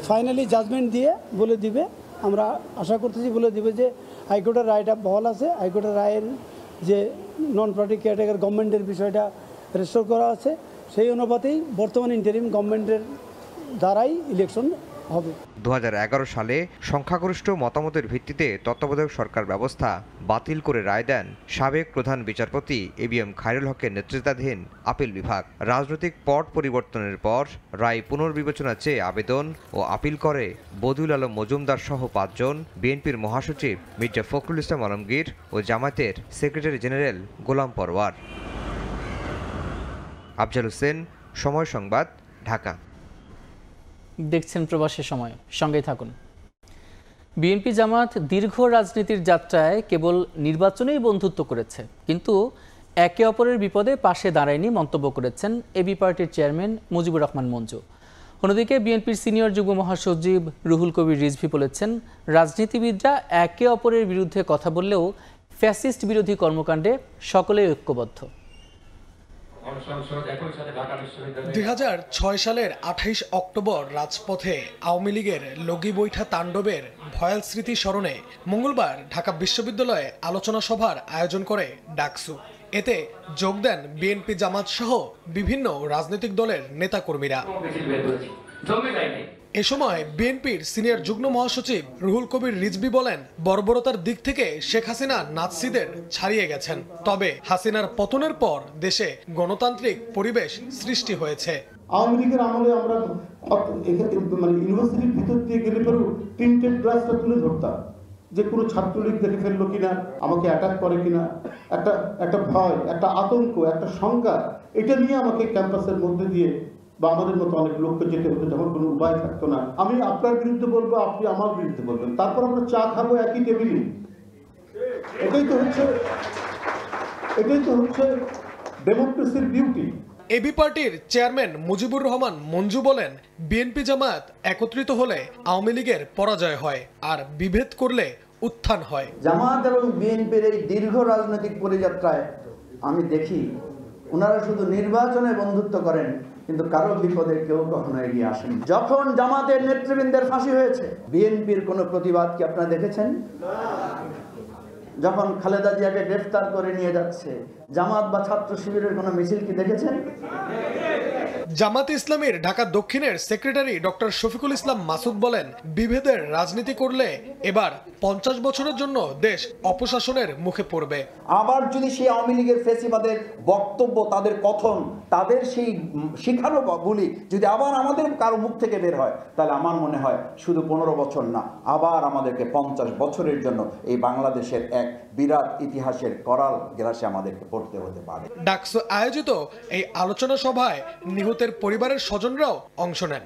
Speaker 22: ফাইনালি জাজমেন্ট দিয়ে বলে দিবে, আমরা আশা করতেছি বলে দিবে যে হাইকোর্টের রায়টা বহাল আছে। হাইকোর্টের রায়ের যে নন পার্টি কেয়ারটেকার গভর্নমেন্টের বিষয়টা রেস্টোর করা আছে, সেই অনুপাতেই বর্তমান ইন্টারিম গভর্নমেন্টের দ্বারাই ইলেকশন হবে।
Speaker 20: 2011 সালে সংখ্যাগরিষ্ঠ মতামতের ভিত্তিতে তত্ত্বাবধায়ক সরকার ব্যবস্থা বাতিল করে রায় দেন সাবেক প্রধান বিচারপতি এবিএম খায়রুল হকের নেতৃত্বাধীন আপিল বিভাগ। রাজনৈতিক পট পরিবর্তনের পর রায় পুনর্বিবেচনা চেয়ে আবেদন ও আপিল করে বদিউল আলম মজুমদার সহ 5 জন, বিএনপির মহাসচিব মির্জা ফখরুল ইসলাম আলমগীর ও জামায়াতের সেক্রেটারি জেনারেল গোলাম পরওয়ার। আফজাল হোসেন, সময় সংবাদ, ঢাকা।
Speaker 1: দেখছেন প্রবাসী সময়, সঙ্গেই থাকুন। বিএনপি জামাত দীর্ঘ রাজনীতির যাত্রায় কেবল নির্বাচনেই বন্ধুত্ব করেছে, কিন্তু একে অপরের বিপদে পাশে দাঁড়ায়নি মন্তব্য করেছেন এবি পার্টির চেয়ারম্যান মুজিবুর রহমান মঞ্জু। অন্যদিকে বিএনপির সিনিয়র যুগ্ম মহাসচিব রুহুল কবির রিজভী বলেছেন, রাজনীতিবিদরা একে অপরের বিরুদ্ধে কথা বললেও ফ্যাসিস্ট বিরোধী কর্মকাণ্ডে সকলেই ঐক্যবদ্ধ।
Speaker 3: 2006 সালের 28 অক্টোবর রাজপথে আওয়ামী লীগের লগি বৈঠা তাণ্ডবের ভয়াল স্মৃতি স্মরণে মঙ্গলবার ঢাকা বিশ্ববিদ্যালয়ে আলোচনা সভার আয়োজন করে ডাকসু। এতে যোগ দেন বিএনপি, জামাত সহ বিভিন্ন রাজনৈতিক দলের নেতাকর্মীরা। এ সময় বিএনপির সিনিয়র যুগ্ম মহাসচিব রুহুল কবির রিজভী বলেন, বর্বরতার দিক থেকে শেখ হাসিনা নাৎসিদের ছাড়িয়ে গেছেন, তবে হাসিনার পতনের পর দেশে গণতান্ত্রিক পরিবেশ সৃষ্টি হয়েছে।
Speaker 4: আওয়ামী লীগের আমলে আমরা ইউনিভার্সিটির ভিতর দিয়ে গেলে পরেও প্রিন্টেড গ্লাসটা তুলে ধরতাম যে কোনো ছাত্রলীগ দেখে ফেললো কিনা, আমাকে অ্যাটাক করে কিনা, একটা ভয়, একটা আতঙ্ক, একটা শঙ্কা, এটা নিয়ে আমাকে ক্যাম্পাসের মধ্যে দিয়ে বা আমাদের মতো অনেক লোককে যেতে হতো, যখন কোনো উপায় থাকতো না। আমি আপনার বিরুদ্ধে বলবো, আপনি আমার বিরুদ্ধে বলবেন, তারপর আমরা চা খাবো একই টেবিলে। এটাই তো হচ্ছে ডেমোক্রেসির বিউটি।
Speaker 3: এবি পার্টির চেয়ারম্যান মুজিবুর রহমান মঞ্জু বলেন, বিএনপি জামাত একত্রিত হলে আওয়ামী লীগের পরাজয় হয়, আর বিভেদ করলে উত্থান হয়।
Speaker 23: জামাত এবং বিএনপির এই দীর্ঘ রাজনৈতিক পরিযাত্রায় আমি দেখি ওনারা শুধু নির্বাচনে বন্ধুত্ব করেন, কিন্তু কারো বিপদে কেউ কখনো এগিয়ে আসেন। যখন জামাতের নেতৃবৃন্দের ফাঁসি হয়েছে, বিএনপির কোনো প্রতিবাদ কি আপনারা দেখেছেন? যখন খালেদা জিয়াকে গ্রেফতার করে নিয়ে যাচ্ছে, জামাত বা ছাত্র শিবিরের কোনো মিছিল কি দেখেছেন?
Speaker 3: জামাত ইসলামীর ঢাকা দক্ষিণের সেক্রেটারি ডক্টর শফিকুল ইসলাম মাসুদ বলেন, বিভেদের রাজনীতি করলে এবার 50 বছরের জন্য দেশ অপশাসনের মুখে পড়বে।
Speaker 21: আবার যদি সেই আওয়ামী লীগের ফেসিবাদের বক্তব্য, তাদের কথন, তাদের সেই শিখানো বলি যদি আবার আমাদের কারো মুখ থেকে বের হয়, তাহলে আমার মনে হয় শুধু 15 বছর না, আবার আমাদেরকে 50 বছরের জন্য এই বাংলাদেশের এক বিরাট ইতিহাসের করাল গ্রাসে আমাদেরকে পড়তে হতে পারে।
Speaker 3: ডাকসু আয়োজিত এই আলোচনা সভায় নিহতের পরিবারের স্বজনরাও অংশ নেন।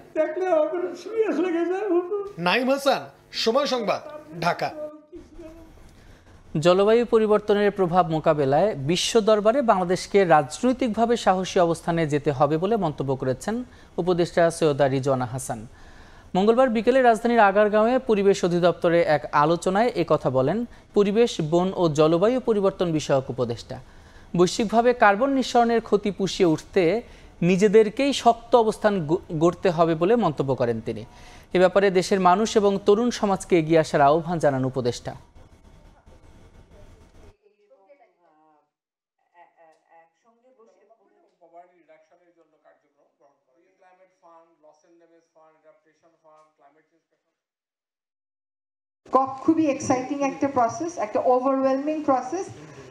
Speaker 3: নাইম হাসান, সময় সংবাদ, ঢাকা।
Speaker 1: জলবায়ু পরিবর্তনের প্রভাব মোকাবেলায় বিশ্ব দরবারে বাংলাদেশকে রাজনৈতিকভাবে সাহসী অবস্থানে যেতে হবে বলে মন্তব্য করেছেন উপদেষ্টা সৈয়দা রিজওয়ানা হাসান। মঙ্গলবার বিকেলে রাজধানীর আগারগাঁওয়ে পরিবেশ অধিদপ্তরে এক আলোচনায় কথা বলেন পরিবেশ, বন ও জলবায়ু পরিবর্তন বিষয়ক উপদেষ্টা। বৈশ্বিকভাবে কার্বন নিঃসরণের ক্ষতি পুষিয়ে উঠতে নিজেদেরকেই শক্ত অবস্থান গড়তে হবে বলে মন্তব্য করেন তিনি। এ ব্যাপারে দেশের মানুষ এবং তরুণ সমাজকে এগিয়ে আসার আহ্বান জানান উপদেষ্টা।
Speaker 24: কপ খুবই এক্সাইটিং একটা প্রসেস, একটা ওভারওয়েলমিং প্রসেস,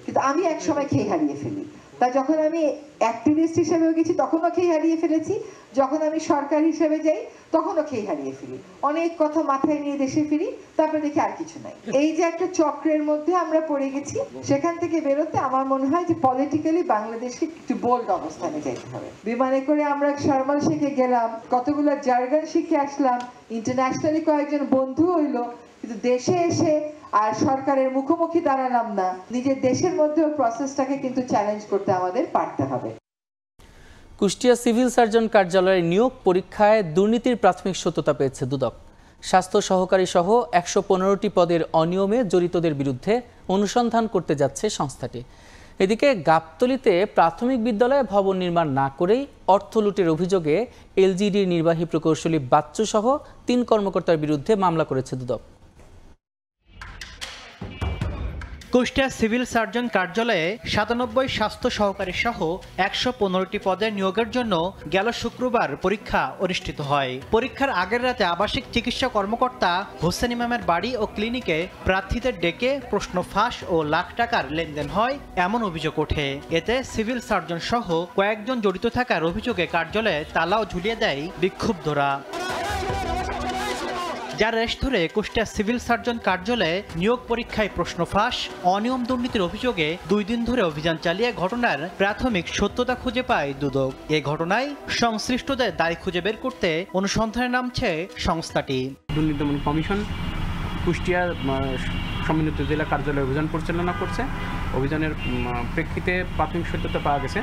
Speaker 24: কিন্তু আমি এক সময় খেয়ে হারিয়ে ফেলি। তাই যখন আমি অ্যাক্টিভিস্ট হিসেবেও গেছি তখনও খেয়ে হারিয়ে ফেলেছি, যখন আমি সরকার হিসেবে যাই তখনও খেয়ে হারিয়ে ফেলি। অনেক কথা মাথায় নিয়ে দেশে ফিরি, তারপরে দেখি আর কিছু নাই। এই যে একটা চক্রের মধ্যে আমরা পড়ে গেছি, সেখান থেকে বেরোতে আমার মনে হয় যে পলিটিক্যালি বাংলাদেশকে একটু বোল্ড অবস্থানে যাইতে হবে। বিমানে করে আমরা শারমাল শেখে গেলাম, কতগুলো জার্গন শিখে আসলাম, ইন্টারন্যাশনালি কয়েকজন বন্ধু হইলো, কিন্তু দেশে এসে আর সরকারের মুখোমুখি দাঁড়ালাম না। নিজের দেশের মধ্যেও প্রসেসটাকে কিন্তু চ্যালেঞ্জ করতে আমাদের পারতে হবে।
Speaker 1: কুষ্টিয়া সিভিল সার্জন কার্যালয়ের নিয়োগ পরীক্ষায় দুর্নীতির প্রাথমিক সত্যতা পেয়েছে দুদক। স্বাস্থ্য সহকারী সহ 115টি পদের অনিয়মে জড়িতদের বিরুদ্ধে অনুসন্ধান করতে যাচ্ছে সংস্থাটি। এদিকে গাবতলীতে প্রাথমিক বিদ্যালয়ে ভবন নির্মাণ না করেই অর্থ লুটের অভিযোগে এলজিডির নির্বাহী প্রকৌশলী বাচ্চু সহ 3 কর্মকর্তার বিরুদ্ধে মামলা করেছে দুদক।
Speaker 25: কুষ্টিয়া সিভিল সার্জন কার্যালয়ে 97 স্বাস্থ্য সহকারী সহ 115টি পদে নিয়োগের জন্য গেল শুক্রবার পরীক্ষা অনুষ্ঠিত হয়। পরীক্ষার আগের রাতে আবাসিক চিকিৎসা কর্মকর্তা হোসেন ইমামের বাড়ি ও ক্লিনিকে প্রার্থীদের ডেকে প্রশ্ন ফাঁস ও লাখ টাকার লেনদেন হয় এমন অভিযোগ ওঠে। এতে সিভিল সার্জন সহ কয়েকজন জড়িত থাকার অভিযোগে কার্যালয়ে তালাও ঝুলিয়ে দেয় বিক্ষুব্ধরা। যার রেশ ধরে কুষ্টিয়া সিভিল সার্জন কার্যালয়ে নিয়োগ পরীক্ষায় প্রশ্ন ফাঁস, অনিয়ম দুর্নীতির অভিযোগে 2 দিন ধরে অভিযান চালিয়ে ঘটনার প্রাথমিক সত্যতা খুঁজে পায় দুদক। এ ঘটনায় সংশ্লিষ্টদের দায় খুঁজে বের করতে অনুসন্ধানে নামছে সংস্থাটি।
Speaker 26: দুর্নীতি দমন কমিশন কুষ্টিয়া
Speaker 2: সম্মিলিত জেলা কার্যালয় অভিযান পরিচালনা করছে। অভিযানের প্রেক্ষিতে প্রাথমিক সত্যতা পাওয়া গেছে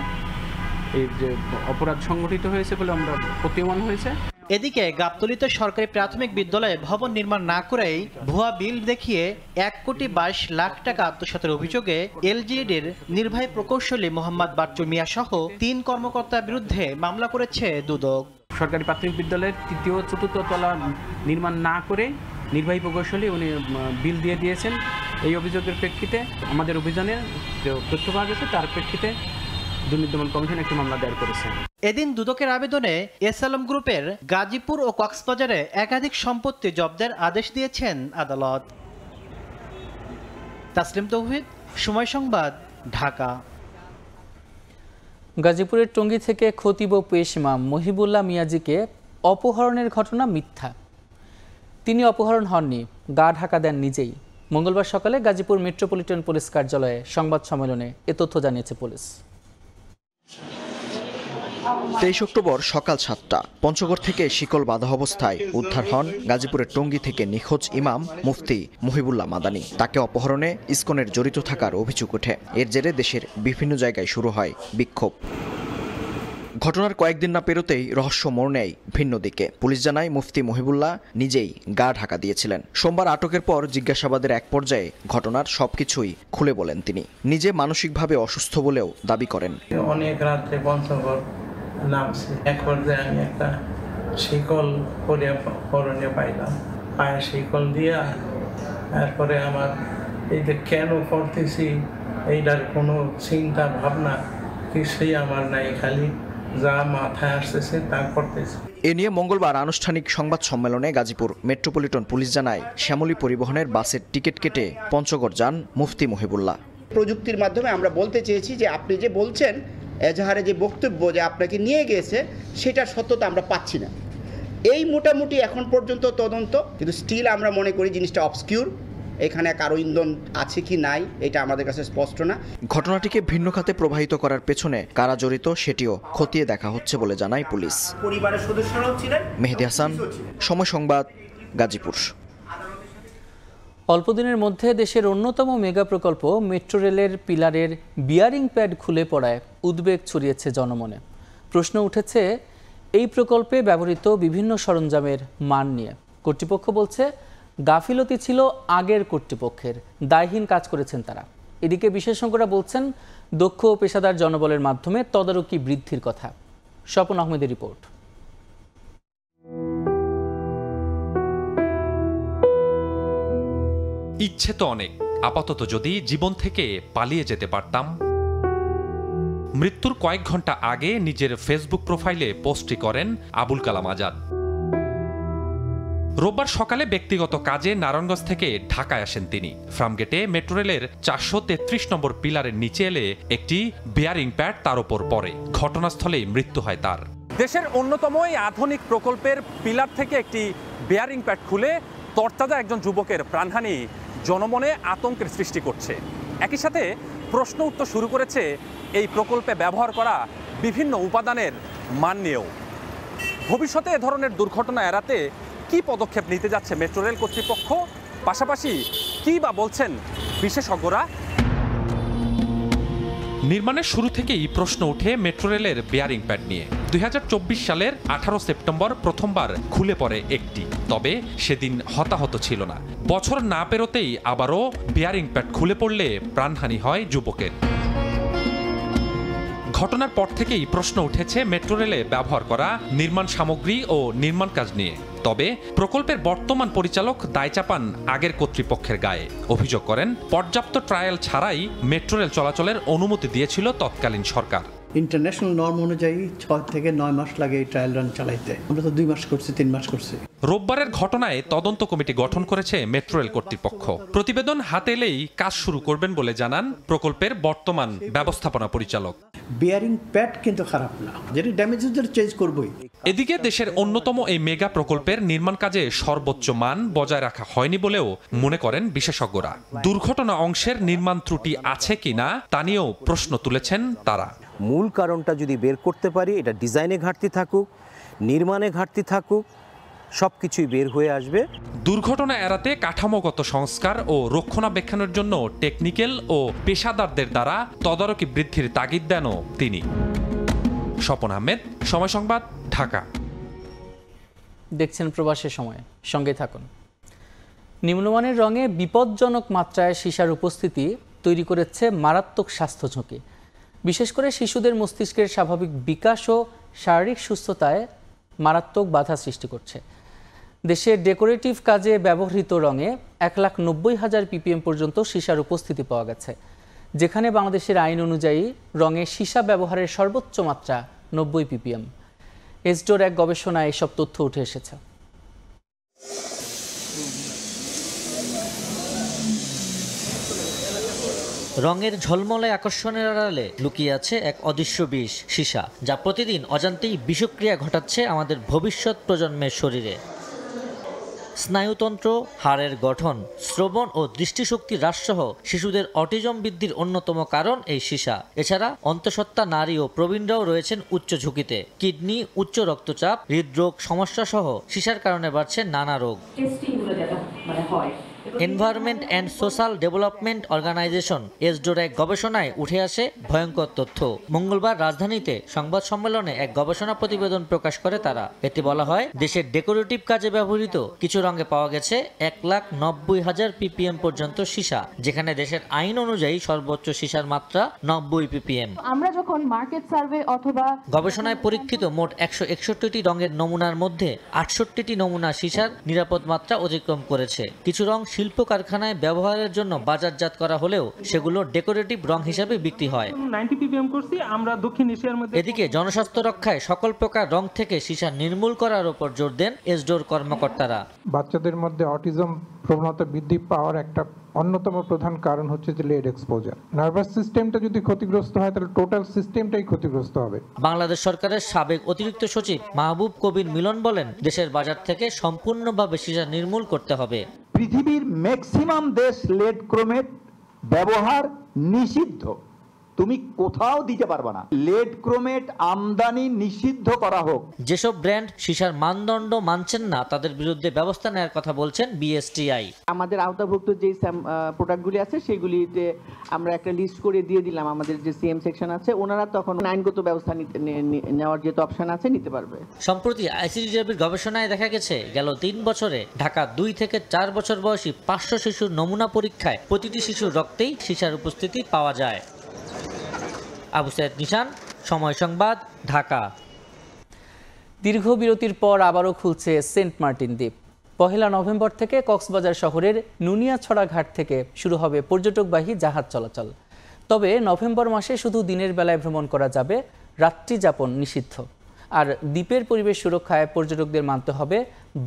Speaker 2: এই যে অপরাধ সংগঠিত হয়েছে বলে আমরা প্রতীয়মান হয়েছে।
Speaker 25: এদিকে গাবতলীতে সরকারি প্রাথমিক বিদ্যালয়ে ভবন নির্মাণ না করেই ভুয়া বিল দেখিয়ে 1,22,00,000 টাকা আত্মসাতের অভিযোগে এলজিইডির নির্বাহী প্রকৌশলী মোহাম্মদ বাচ্চুর মিয়া সহ 3 কর্মকর্তার বিরুদ্ধে মামলা করেছে দুদক।
Speaker 2: সরকারি প্রাথমিক বিদ্যালয়ের 3য় ও 4র্থ তলা নির্মাণ না করে নির্বাহী প্রকৌশলী উনি বিল দিয়ে দিয়েছেন। এই অভিযোগের প্রেক্ষিতে আমাদের অভিযানে যে তথ্য পাওয়া গেছে তার প্রেক্ষিতে দুর্নীতি দমন কমিশন একটি মামলা দায়ের করেছে।
Speaker 25: এদিন দুদকের আবেদনে এসএলএম গ্রুপের গাজীপুর ও কক্সবাজারে একাধিক সম্পত্তি জব্দের আদেশ দিয়েছেন আদালত। তাসলিম তৌহিদ, সময় সংবাদ, ঢাকা।
Speaker 1: গাজীপুরের টঙ্গী থেকে খতিব ও পেশ ইমাম মহিবুল্লাহ মিয়াজিকে অপহরণের ঘটনা মিথ্যা। তিনি অপহরণ হননি, গা ঢাকা দেন নিজেই। মঙ্গলবার সকালে গাজীপুর মেট্রোপলিটন পুলিশ কার্যালয়ে সংবাদ সম্মেলনে এ তথ্য জানিয়েছে পুলিশ।
Speaker 5: 23 অক্টোবর সকাল 7টা পঞ্চগড় থেকে শিকল বাঁধা অবস্থায় উদ্ধার হন গাজীপুরের টঙ্গী থেকে নিখোঁজ ইমাম মুফতি মহিবুল্লাহ মাদানী। তাকে অপহরণে ইসকনের জড়িত থাকার অভিযোগ ওঠে। এর জেরে দেশের বিভিন্ন জায়গায় শুরু হয় বিক্ষোভ। ঘটনার কয়েকদিন না পেরোতেই রহস্য মোড় নেয় ভিন্ন দিকে। পুলিশ জানায় মুফতি মহিবুল্লাহ নিজেই গা ঢাকা দিয়েছিলেন। সোমবার আটকের পর জিজ্ঞাসাবাদের এক পর্যায়ে ঘটনার সবকিছুই খুলে বলেন তিনি। নিজে মানসিকভাবে অসুস্থ বলেও দাবি করেন।
Speaker 6: অনেক রাত্রে পঞ্চগড় নামছে, এক পর্যায়ে আমি একটা শিকল পরনে পাইলাম, পায়ে শিকল দিয়া তারপরে আমার এই যে কেন করতেছি এইটার কোনো চিন্তা ভাবনা কিছুই আমার নাই, খালি যা মাথায় আসতেছে তা করতেছে।
Speaker 5: এ নিয়ে মঙ্গলবার আনুষ্ঠানিক সংবাদ সম্মেলনে গাজীপুর মেট্রোপলিটন পুলিশ জানায় শ্যামলী পরিবহনের বাসের টিকিট কেটে পঞ্চগড় যান মুফতি মহিবুল্লাহ।
Speaker 7: প্রযুক্তির মাধ্যমে আমরা বলতে চেয়েছি যে আপনি যে বলছেন এজাহারে যে বক্তব্য যে আপনাকে নিয়ে গিয়েছে সেটার সত্যতা আমরা পাচ্ছি না। এই মোটামুটি এখন পর্যন্ত তদন্ত, কিন্তু স্টিল আমরা মনে করি জিনিসটা অবসকিউর। এখানে কারো ইন্ধন আছে কি নাই এটা আমাদের কাছে স্পষ্ট না।
Speaker 5: ঘটনাটিকে ভিন্ন খাতে প্রবাহিত করার পেছনে কারা জড়িত সেটিও খতিয়ে দেখা হচ্ছে বলে জানায় পুলিশ।
Speaker 7: পরিবারের সদস্যরাও ছিলেন।
Speaker 5: মেহেদী হাসান, সময় সংবাদ, গাজীপুর।
Speaker 1: অল্পদিনের মধ্যে দেশের অন্যতম মেগা প্রকল্প মেট্রো রেলের পিলারের বিয়ারিং প্যাড খুলে পড়ায় উদ্বেগ ছড়িয়েছে জনমনে। প্রশ্ন উঠেছে এই প্রকল্পে ব্যবহৃত বিভিন্ন সরঞ্জামের মান নিয়ে। কর্তৃপক্ষ বলছে গাফিলতি ছিল আগের কর্তৃপক্ষের, দায়হীন কাজ করেছেন তারা। এদিকে বিশেষজ্ঞরা বলছেন দক্ষ ও পেশাদার জনবলের মাধ্যমে তদারকি বৃদ্ধির কথা। স্বপন আহমেদের রিপোর্ট।
Speaker 9: ইচ্ছে তো অনেক, আপাতত যদি জীবন থেকে পালিয়ে যেতে পারতাম। মৃত্যুর কয়েক ঘন্টা আগে নিজের ফেসবুক প্রোফাইলে পোস্টটি করেন আবুল কালাম আজাদ। রোববার সকালে ব্যক্তিগত কাজে নারায়ণগঞ্জ থেকে ঢাকায় আসেন তিনি। ফার্মগেটে মেট্রো রেলের 433 নম্বর পিলারের নিচে এলে একটি বিয়ারিং প্যাড তার উপর পড়ে। ঘটনাস্থলেই মৃত্যু হয় তার।
Speaker 26: দেশের অন্যতম এই আধুনিক প্রকল্পের পিলার থেকে একটি বিয়ারিং প্যাড খুলে তরতাজা একজন যুবকের প্রাণহানি জনমনে আতঙ্কের সৃষ্টি করছে। একই সাথে প্রশ্ন উঠতে শুরু করেছে এই প্রকল্পে ব্যবহার করা বিভিন্ন উপাদানের মান নিয়েও। ভবিষ্যতে এ ধরনের দুর্ঘটনা এড়াতে কি পদক্ষেপ নিতে যাচ্ছে মেট্রো রেল কর্তৃপক্ষ, পাশাপাশি কি বা বলছেন বিশেষজ্ঞরা?
Speaker 9: নির্মাণের শুরু থেকেই প্রশ্ন ওঠে মেট্রো রেলের বিয়ারিং প্যাড নিয়ে। 2024 সালের 18 সেপ্টেম্বর প্রথমবার খুলে পড়ে একটি, তবে সেদিন হতাহত ছিল না। বছর না পেরোতেই আবারও বিয়ারিং প্যাড খুলে পড়লে প্রাণহানি হয় যুবকের। ঘটনার পর থেকেই প্রশ্ন উঠেছে মেট্রো রেলে ব্যবহার করা নির্মাণ সামগ্রী ও নির্মাণ কাজ নিয়ে। তবে প্রকল্পের বর্তমান পরিচালক দায় চাপান আগের কর্তৃপক্ষের গায়ে। অভিযোগ করেন পর্যাপ্ত ট্রায়াল ছাড়াই মেট্রো রেল চলাচলের অনুমতি দিয়েছিল তৎকালীন সরকার।
Speaker 27: ইন্টারন্যাশনাল নর্ম অনুযায়ী 6 থেকে 9 মাস লাগে এই ট্রায়াল রান চালাইতে, আমরা তো 2 মাস করছি, 3 মাস করছি।
Speaker 9: রোববারের ঘটনায় তদন্ত কমিটি গঠন করেছে মেট্রো রেল কর্তৃপক্ষ। প্রতিবেদন হাতে এলেই কাজ শুরু করবেন বলে জানান প্রকল্পের বর্তমান ব্যবস্থাপনা পরিচালক।
Speaker 27: বিয়ারিং প্যাড কিন্তু খারাপ না, যেটা ড্যামেজ হলে চেঞ্জ করবই।
Speaker 9: এদিকে দেশের অন্যতম এই মেগা প্রকল্পের নির্মাণ কাজে সর্বোচ্চ মান বজায় রাখা হয়নি বলেও মনে করেন বিশেষজ্ঞরা। দুর্ঘটনা অংশের নির্মাণ ত্রুটি আছে কিনা তা নিয়েও প্রশ্ন তুলেছেন তারা।
Speaker 28: মূল কারণটা যদি বের করতে পারি, এটা ডিজাইনে ঘাটতি থাকুক, নির্মাণে ঘাটতি থাকুক,
Speaker 8: সব কিছুই বের হয়ে আসবে।
Speaker 9: দুর্ঘটনা এড়াতে কাঠামোগত সংস্কার ও রক্ষণাবেক্ষণের জন্য টেকনিক্যাল ও পেশাদারদের দ্বারা তদারকি বৃদ্ধির তাগিদ দেনও তিনি। স্বপন আহমেদ, সময় সংবাদ, ঢাকা।
Speaker 1: দেখছেন প্রবাসের সময়, সঙ্গে থাকুন। নিম্নমানের রঙে বিপজ্জনক মাত্রায় সীসার উপস্থিতি তৈরি করেছে মারাত্মক স্বাস্থ্য ঝুঁকি। বিশেষ করে শিশুদের মস্তিষ্কের স্বাভাবিক বিকাশ ও শারীরিক সুস্থতায় মারাত্মক বাধা সৃষ্টি করছে। দেশে ডেকোরেটিভ কাজে ব্যবহৃত রঙে 1,90,000 ppm পর্যন্ত সীসার উপস্থিতি পাওয়া গেছে, যেখানে বাংলাদেশের আইন অনুযায়ী রঙে সীসা ব্যবহারের সর্বোচ্চ মাত্রা 90 ppm। এসডোর এক গবেষণায় এসব তথ্য উঠে এসেছে।
Speaker 10: রঙের ঝলমলে আকর্ষণের আড়ালে লুকিয়ে আছে এক অদৃশ্য বিষ, সীসা, যা প্রতিদিন অজান্তেই বিষক্রিয়া ঘটাচ্ছে আমাদের ভবিষ্যৎ প্রজন্মের শরীরে। স্নায়ুতন্ত্র, হাড়ের গঠন, শ্রবণ ও দৃষ্টিশক্তি হ্রাসসহ শিশুদের অটিজম বৃদ্ধির অন্যতম কারণ এই সীসা। এছাড়া অন্তঃসত্ত্বা নারী ও প্রবীণরাও রয়েছেন উচ্চ ঝুঁকিতে। কিডনি, উচ্চ রক্তচাপ, হৃদরোগ সমস্যা সহ সীসার কারণে বাড়ছে নানা রোগ। Environment and social development organisation এসডোর এক গবেষণায় উঠে আসে ভয়ঙ্কর তথ্য। মঙ্গলবার রাজধানীতে সংবাদ সম্মেলনে এক গবেষণা প্রতিবেদন প্রকাশ করে তারা। এতে বলা হয়, দেশের ডেকোরেটিভ কাজে ব্যবহৃত কিছু রঙে পাওয়া গেছে 1,90,000 ppm পর্যন্ত সীসা, যেখানে দেশের আইন অনুযায়ী সর্বোচ্চ সীসার মাত্রা 90 ppm।
Speaker 11: আমরা যখন মার্কেট সার্ভে অথবা
Speaker 10: গবেষণায় পরীক্ষিত মোট 161টি রঙের নমুনার মধ্যে 68টি নমুনা সীসার নিরাপদ মাত্রা অতিক্রম করেছে। কিছু রং শিল্প কারখানায় ব্যবহারের জন্য বাজারজাত করা হলেও সেগুলো ডেকোরেটিভ রং হিসাবে বিক্রি হয়।
Speaker 12: 90 ppm করছি আমরা দক্ষিণ এশিয়ার মধ্যে।
Speaker 10: এদিকে জনস্বাস্থ্য রক্ষায় সকল প্রকার রং থেকে সীসা নির্মূল করার উপর জোর দেন এসডোর কর্মকর্তারা।
Speaker 13: বাচ্চাদের মধ্যে অটিজম প্রবণতা বৃদ্ধি পাওয়ার একটা অন্যতম প্রধান কারণ হচ্ছে যে লেড এক্সপোজার। নার্ভাস সিস্টেমটা যদি ক্ষতিগ্রস্ত হয় তাহলে টোটাল সিস্টেমটাই ক্ষতিগ্রস্ত হবে।
Speaker 10: বাংলাদেশ সরকারের সাবেক অতিরিক্ত সচিব মাহবুব কবির মিলন বলেন, দেশের বাজার থেকে সম্পূর্ণভাবে সীসা নির্মূল করতে হবে।
Speaker 15: পৃথিবীর ম্যাক্সিমাম দেশ লেড ক্রোমেট ব্যবহার নিষিদ্ধ, তুমি কোথাও দিতে পারবে না। লেড ক্রোমেট আমদানি নিষিদ্ধ করা হোক।
Speaker 10: যেসব ব্র্যান্ড সীসার মানদণ্ড মানছেন না তাদের বিরুদ্ধে ব্যবস্থা নেওয়ার কথা বলছেন বিএসটিআই।
Speaker 16: আমাদের আওতাভুক্ত যে প্রোডাক্টগুলি আছে সেগুলিতে আমরা একটা লিস্ট করে দিয়ে দিলাম, আমাদের যে সিএম সেকশন আছে ওনারা তখন আইনগত ব্যবস্থা নেওয়ার যেহেতু অপশন আছে নিতে পারবে।
Speaker 10: সম্প্রতি আইসিডিডিআরবির গবেষণায় দেখা গেছে, গেল 3 বছরে ঢাকা 2 থেকে 4 বছর বয়সী 500 শিশুর নমুনা পরীক্ষায় প্রতিটি শিশুর রক্তেই সীসার উপস্থিতি পাওয়া যায়। আবু সাইদ নিশান, সময় সংবাদ, ঢাকা।
Speaker 1: দীর্ঘ বিরতির পর আবারও খুলছে সেন্ট মার্টিন দ্বীপ। 1 নভেম্বর থেকে কক্সবাজার শহরের নুনিয়াছড়া ঘাট থেকে শুরু হবে পর্যটকবাহী জাহাজ চলাচল। তবে নভেম্বর মাসে শুধু দিনের বেলায় ভ্রমণ করা যাবে, রাত্রি যাপন নিষিদ্ধ। আর দ্বীপের পরিবেশ সুরক্ষায় পর্যটকদের মানতে হবে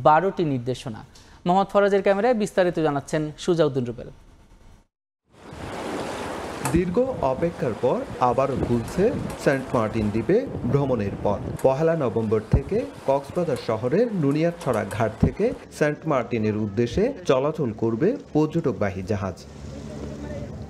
Speaker 1: 12টি নির্দেশনা। মোহাম্মদ ফরাজের ক্যামেরায় বিস্তারিত জানাচ্ছেন সুজাউদ্দিন রুবেল।
Speaker 28: দীর্ঘ অপেক্ষার পর আবারও খুলছে সেন্ট মার্টিন দ্বীপে ভ্রমণের পথ। 1 নভেম্বর থেকে কক্সবাজার শহরের নুনিয়াছড়া ঘাট থেকে সেন্ট মার্টিনের উদ্দেশ্যে চলাচল করবে পর্যটকবাহী জাহাজ।